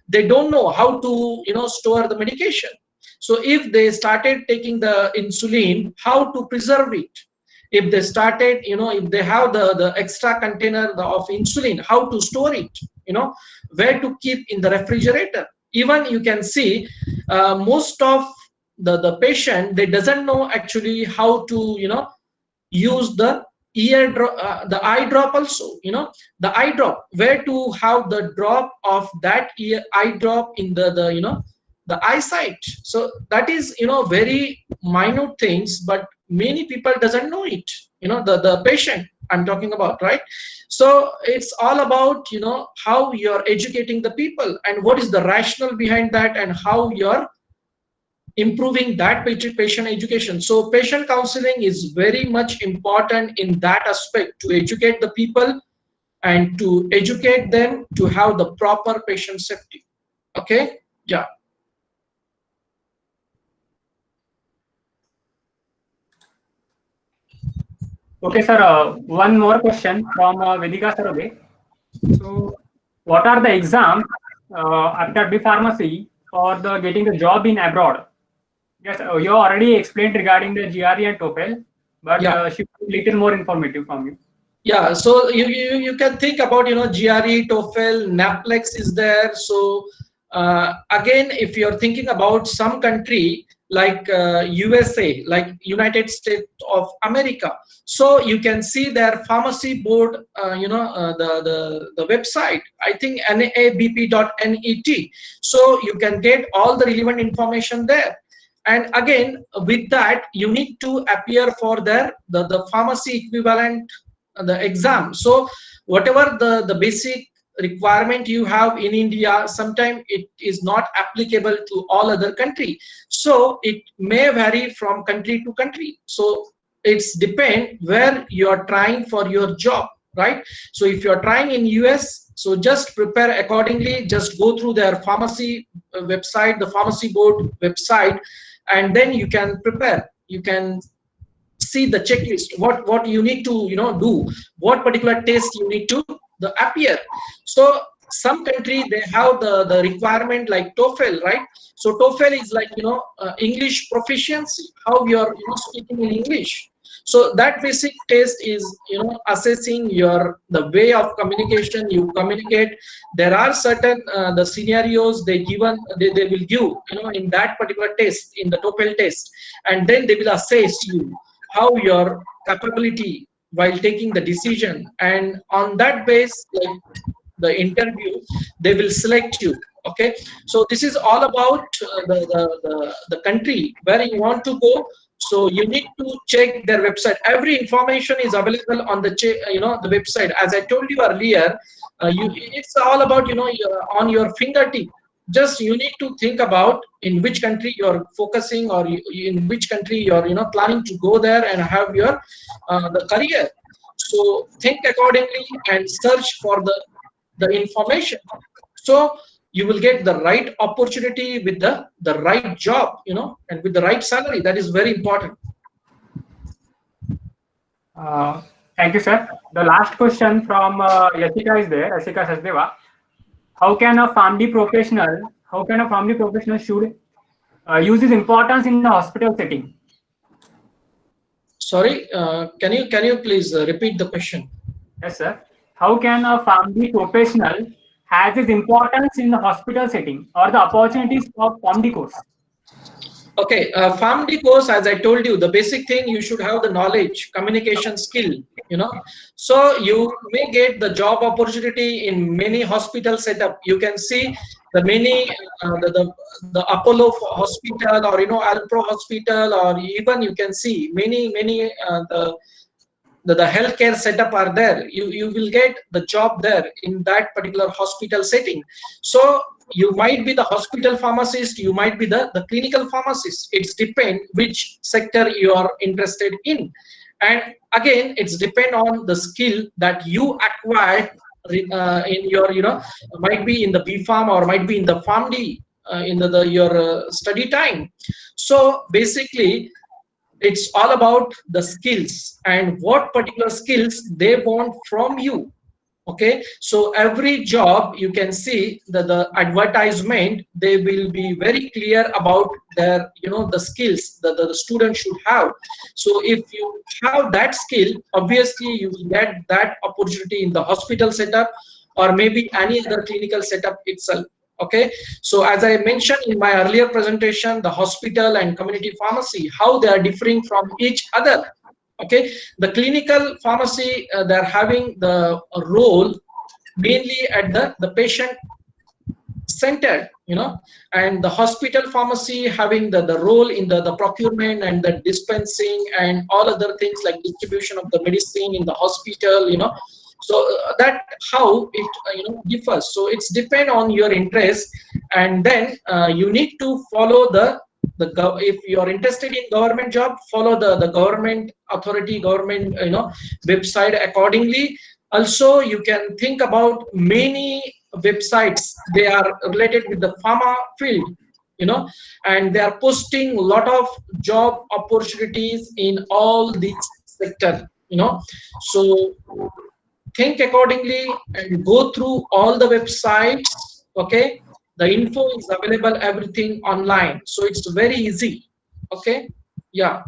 they don't know how to store the medication. So if they started taking the insulin, how to preserve it? If they started, if they have the extra container of insulin, how to store it? Where to keep in the refrigerator? Even you can see most of the patient, they doesn't know actually how to use the the eye drop also. The eye drop, where to have the drop of that eye drop in the eyesight. So that is very minute things, but many people doesn't know it. The patient I'm talking about, right? So it's all about how you're educating the people, and what is the rationale behind that, and how you're improving that patient education. So patient counseling is very much important in that aspect, to educate the people and to educate them to have the proper patient safety. Okay. Yeah. Okay, sir. One more question from Vedika Sarobe. So, what are the exams after B Pharmacy for getting the job in abroad? Yes, you already explained regarding the GRE and TOEFL, but should be a little more informative from you. Yeah, so you can think about GRE, TOEFL, NAPLEX is there. So again, if you're thinking about some country like USA, like United States of America, so you can see their pharmacy board, the website, I think NABP.net. So you can get all the relevant information there. And again, with that, you need to appear for the pharmacy equivalent, the exam. So whatever the basic requirement you have in India, sometimes it is not applicable to all other country. So it may vary from country to country. So it's depend where you are trying for your job, right? So if you are trying in US, so just prepare accordingly, just go through their pharmacy website, the pharmacy board website, and then you can prepare. You can see the checklist, what you need to do, what particular test you need to appear. So some country they have the requirement like TOEFL, right? So TOEFL is like English proficiency, how you're speaking in English. So that basic test is assessing your the way of communication you communicate. There are certain the scenarios they will give in that particular test, in the TOEFL test, and then they will assess you how your capability while taking the decision, and on that base, like the interview, they will select you. Okay, so this is all about the country where you want to go. So you need to check their website. Every information is available on the the website. As I told you earlier, it's all about on your fingertip. Just you need to think about in which country you're focusing, or in which country you're planning to go there and have your the career. So think accordingly and search for the information. So you will get the right opportunity with the right job, and with the right salary. That is very important. Thank you, sir. The last question from Yashika is there, Yashika Sachdeva. How can a PharmD professional should use his importance in the hospital setting? Sorry, can you please repeat the question? Yes, sir. How can a PharmD professional has its importance in the hospital setting, or the opportunities of PharmD course? Okay, PharmD course, as I told you, the basic thing, you should have the knowledge, communication skill, So you may get the job opportunity in many hospital setup. You can see the many, the Apollo hospital, or, Alpro hospital, or even you can see many, the healthcare setup are there. You will get the job there in that particular hospital setting. So you might be the hospital pharmacist, you might be the clinical pharmacist. It's depend which sector you are interested in. And again, it's depend on the skill that you acquired in your, might be in the B.Pharm or might be in the PharmD in your study time. So basically, it's all about the skills and what particular skills they want from you. Okay, so every job you can see the advertisement, they will be very clear about their the skills that the student should have. So if you have that skill, obviously you will get that opportunity in the hospital setup, or maybe any other clinical setup itself. Okay, so as I mentioned in my earlier presentation, the hospital and community pharmacy, how they are differing from each other. Okay, the clinical pharmacy, they're having the role mainly at the patient centered, and the hospital pharmacy having the role in the procurement and the dispensing and all other things like distribution of the medicine in the hospital, So that how it differs. So it's depend on your interest, and then you need to follow if you are interested in government job, follow the government authority, government website accordingly. Also, you can think about many websites, they are related with the pharma field, and they are posting a lot of job opportunities in all these sectors, So think accordingly and go through all the websites. Okay, the info is available, everything online, so it's very easy. Okay, yeah.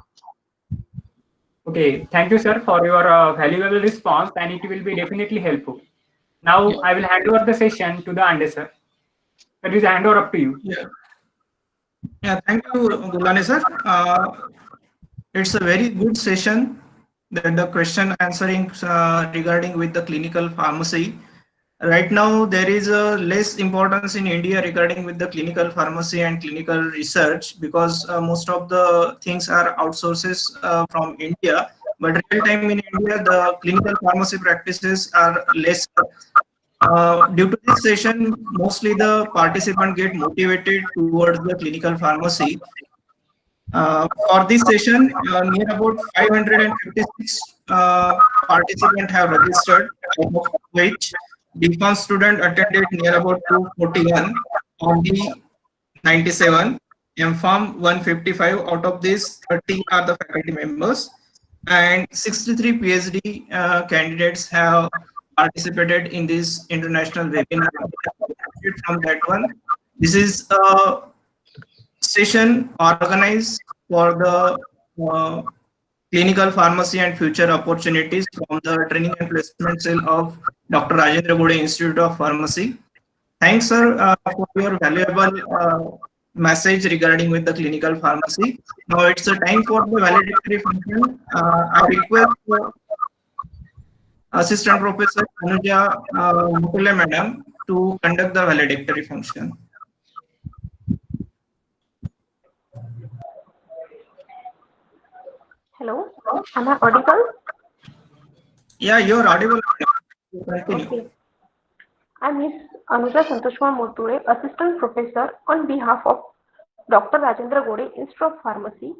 Okay, thank you, sir, for your valuable response, and it will be definitely helpful. Now I will hand over the session to the ANDE, sir. That is hand over up to you. Yeah, thank you, Gulhane sir. It's a very good session. The question answering regarding with the clinical pharmacy. right now there is a less importance in India regarding with the clinical pharmacy and clinical research, because most of the things are outsources from India. But real time in India, the clinical pharmacy practices are less. Due to this session, mostly the participant get motivated towards the clinical pharmacy. For this session, near about 556 participants have registered, out of which DPharm student attended near about 241, only 97, MPharm 155. Out of this, 30 are the faculty members, and 63 PhD candidates have participated in this international webinar. From that one, this is a session organized for the clinical pharmacy and future opportunities from the training and placement cell of Dr. Rajendra Gode Institute of Pharmacy. Thanks, sir, for your valuable message regarding with the clinical pharmacy. Now it's the time for the valedictory function. I request Assistant Professor Anuja Mukule Madam to conduct the valedictory function. Hello, am I audible? Yeah, you're audible. Continue. Okay. I'm Ms. Anuja Santoshkumar Murture, Assistant Professor on behalf of Dr. Rajendra Gode, Institute of Pharmacy.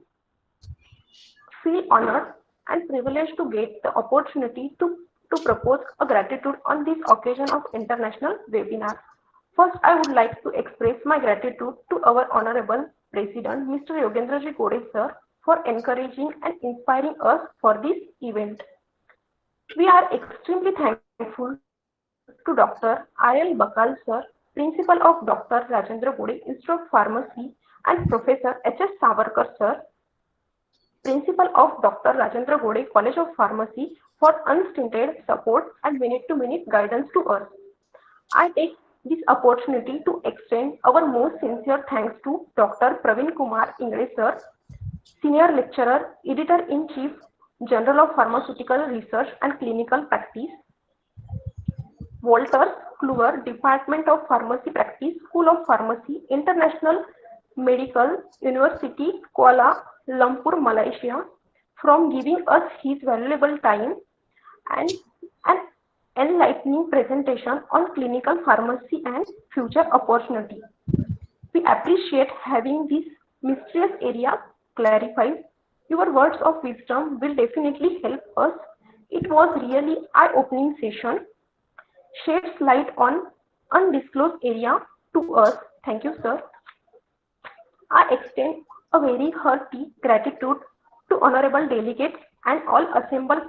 Feel honored and privileged to get the opportunity to propose a gratitude on this occasion of international webinar. First, I would like to express my gratitude to our Honorable President, Mr. Yogendra Ji Gode, sir, for encouraging and inspiring us for this event. We are extremely thankful to Dr. I.L. Bakal, sir, Principal of Dr. Rajendra Gode Institute of Pharmacy, and Professor H.S.SAWARKAR, sir, Principal of Dr. Rajendra Gode College of Pharmacy, for unstinted support and minute-to-minute guidance to us. I take this opportunity to extend our most sincere thanks to Dr. PRAVINKUMAR, English, sir, Senior Lecturer, Editor-in-Chief, Journal of Pharmaceutical Research and Clinical Practice, Walters Kluwer, Department of Pharmacy Practice, School of Pharmacy, International Medical University, Kuala Lumpur, Malaysia, from giving us his valuable time and an enlightening presentation on clinical pharmacy and future opportunity. We appreciate having this mysterious area clarified. Your words of wisdom will definitely help us. It was really eye-opening session. Sheds light on undisclosed area to us. Thank you, sir. I extend a very hearty gratitude to honorable delegates and all assembled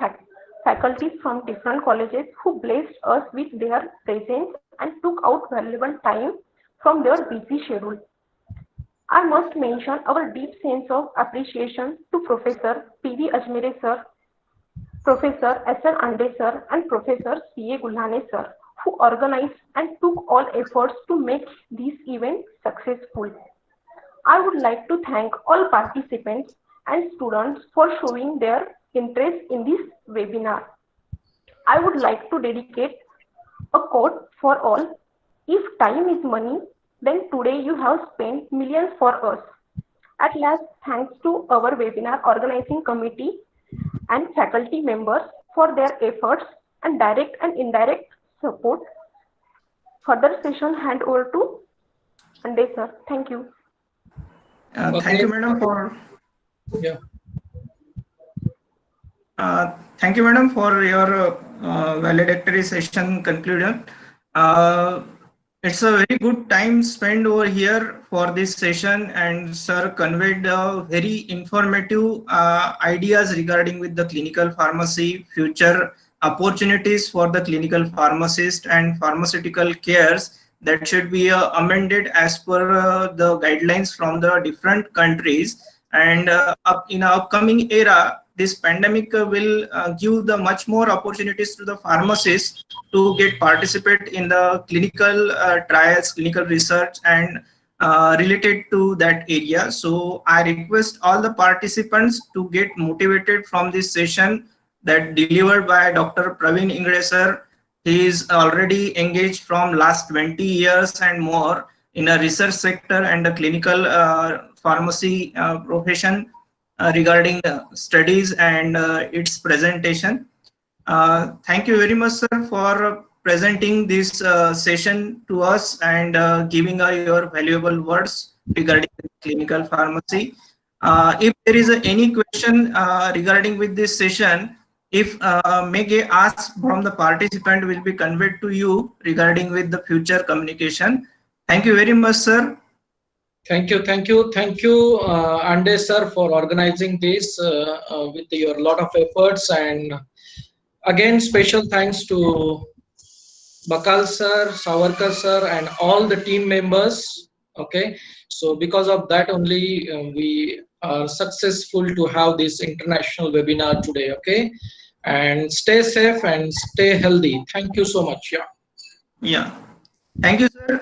faculties from different colleges who blessed us with their presence and took out valuable time from their busy schedule. I must mention our deep sense of appreciation to Professor P.V. Ajmire, sir, Professor S.N. ANDE, sir, and Professor C.A. GULHANE, sir, who organized and took all efforts to make this event successful. I would like to thank all participants and students for showing their interest in this webinar. I would like to dedicate a quote for all. If time is money, then today you have spent millions for us. At last, thanks to our webinar organizing committee and faculty members for their efforts and direct and indirect support. Further session hand over to Ande, sir. Thank you. Thank you, madam, for thank you, madam, for your valedictory session concluded. It's a very good time spent over here for this session, and sir conveyed very informative ideas regarding with the clinical pharmacy, future opportunities for the clinical pharmacist and pharmaceutical cares that should be amended as per the guidelines from the different countries. And in our upcoming era, this pandemic will give the much more opportunities to the pharmacists to get participate in the clinical trials, clinical research, and related to that area. So I request all the participants to get motivated from this session that delivered by Dr. Praveen Ingre, sir, He is already engaged from last 20 years and more in a research sector and a clinical pharmacy profession regarding studies and its presentation. Thank you very much, sir, for presenting this session to us and giving your valuable words regarding clinical pharmacy. If there is any question regarding with this session, if may get asked from the participant will be conveyed to you regarding with the future communication. Thank you very much, sir. Thank you, Ande sir, for organizing this with your lot of efforts, and again special thanks to Bakal sir, Sawarkar sir, and all the team members. Okay, so because of that only we are successful to have this international webinar today. Okay, and stay safe and stay healthy. Thank you so much. Yeah. Yeah. Thank you, sir.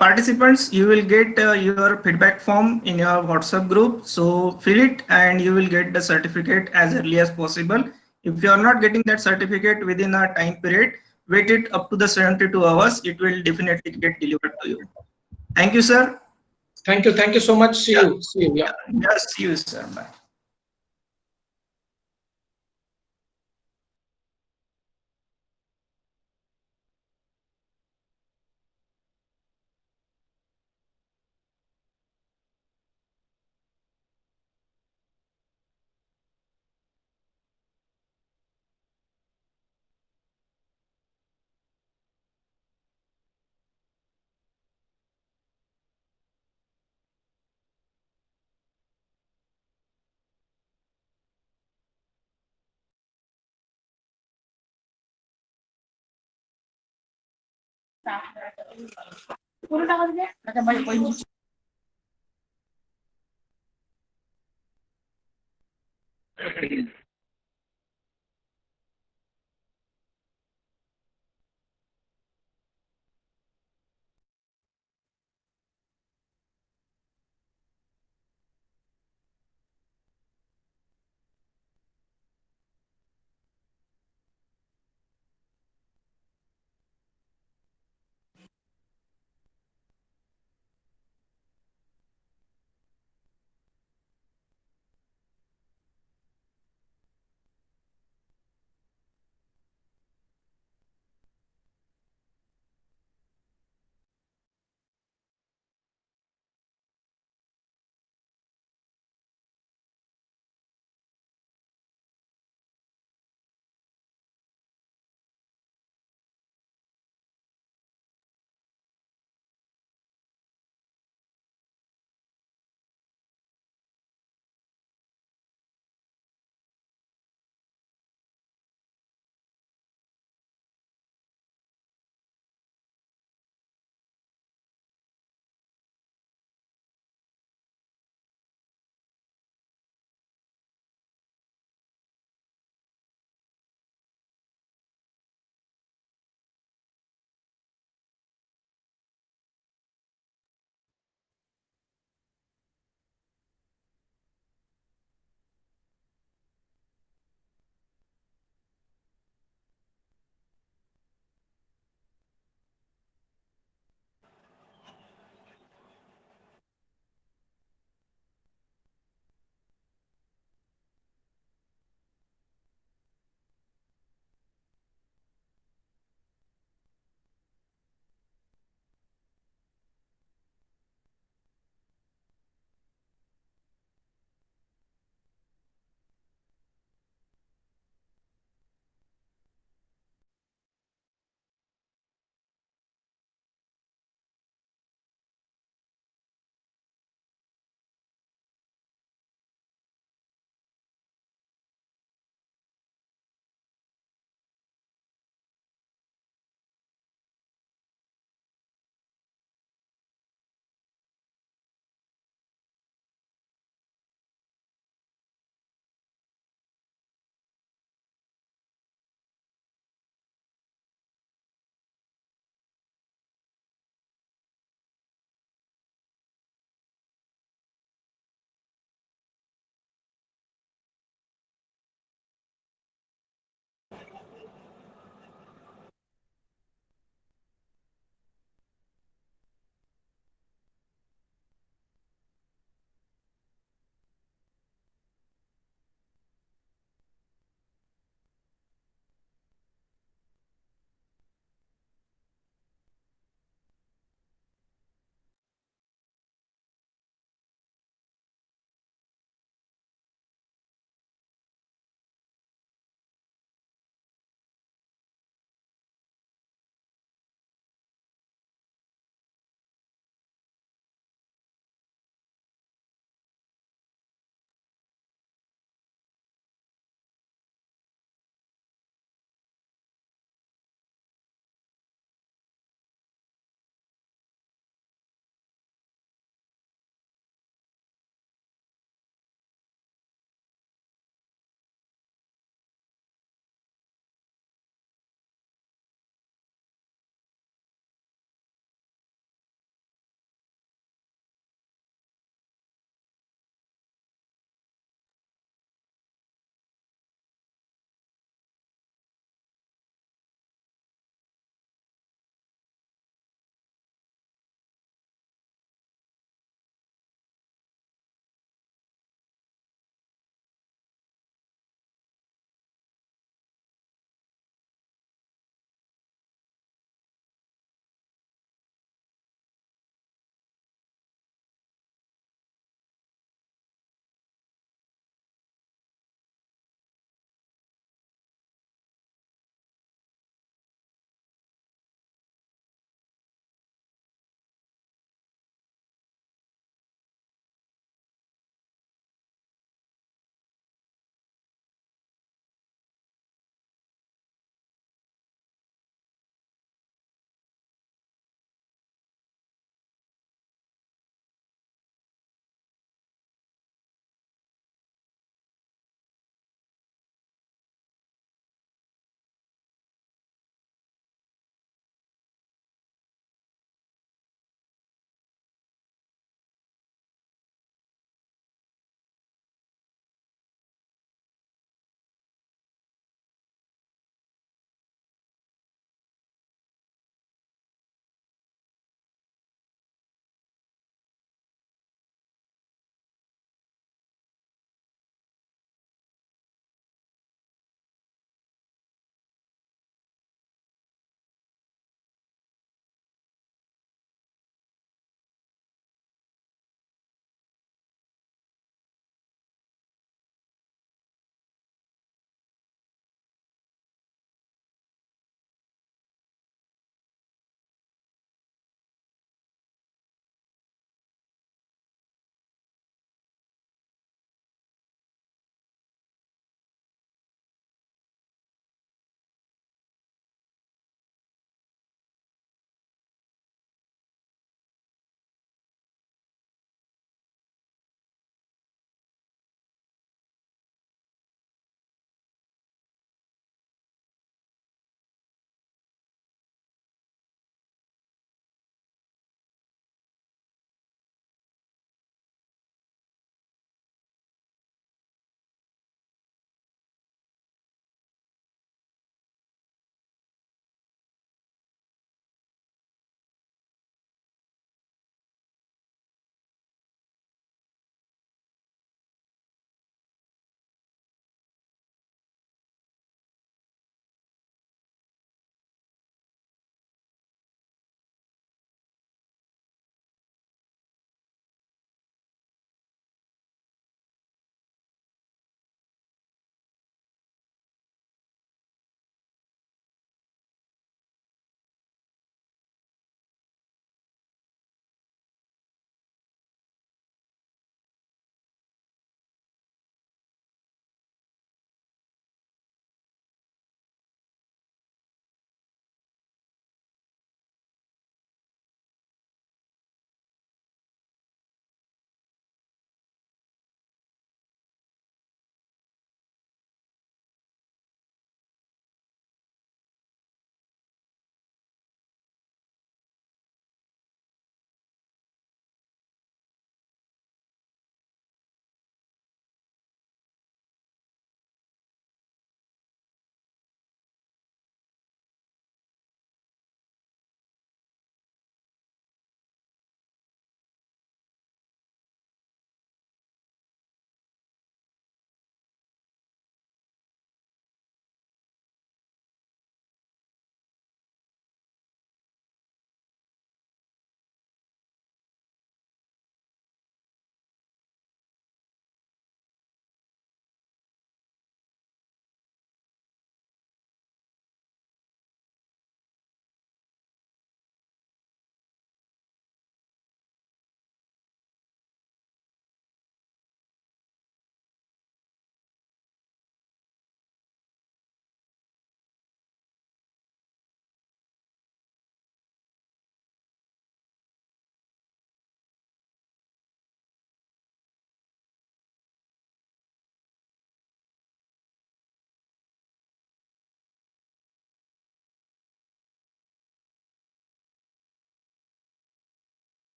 Participants, you will get your feedback form in your WhatsApp group. So fill it and you will get the certificate as early as possible. If you are not getting that certificate within a time period, wait it up to the 72 hours. It will definitely get delivered to you. Thank you, sir. Thank you so much. See you. Yeah. Yes, see you, sir. Bye.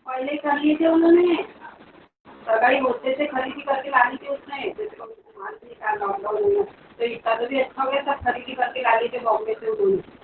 पहले कर लिए थे उन्होंने, सगाई होते थे खरीदी करके ला ली थी उसने, लॉकडाउन में तो इतना तो भी अच्छा हो गया, सब खरीदी करके ला ली थी बॉम्बे से उन्होंने।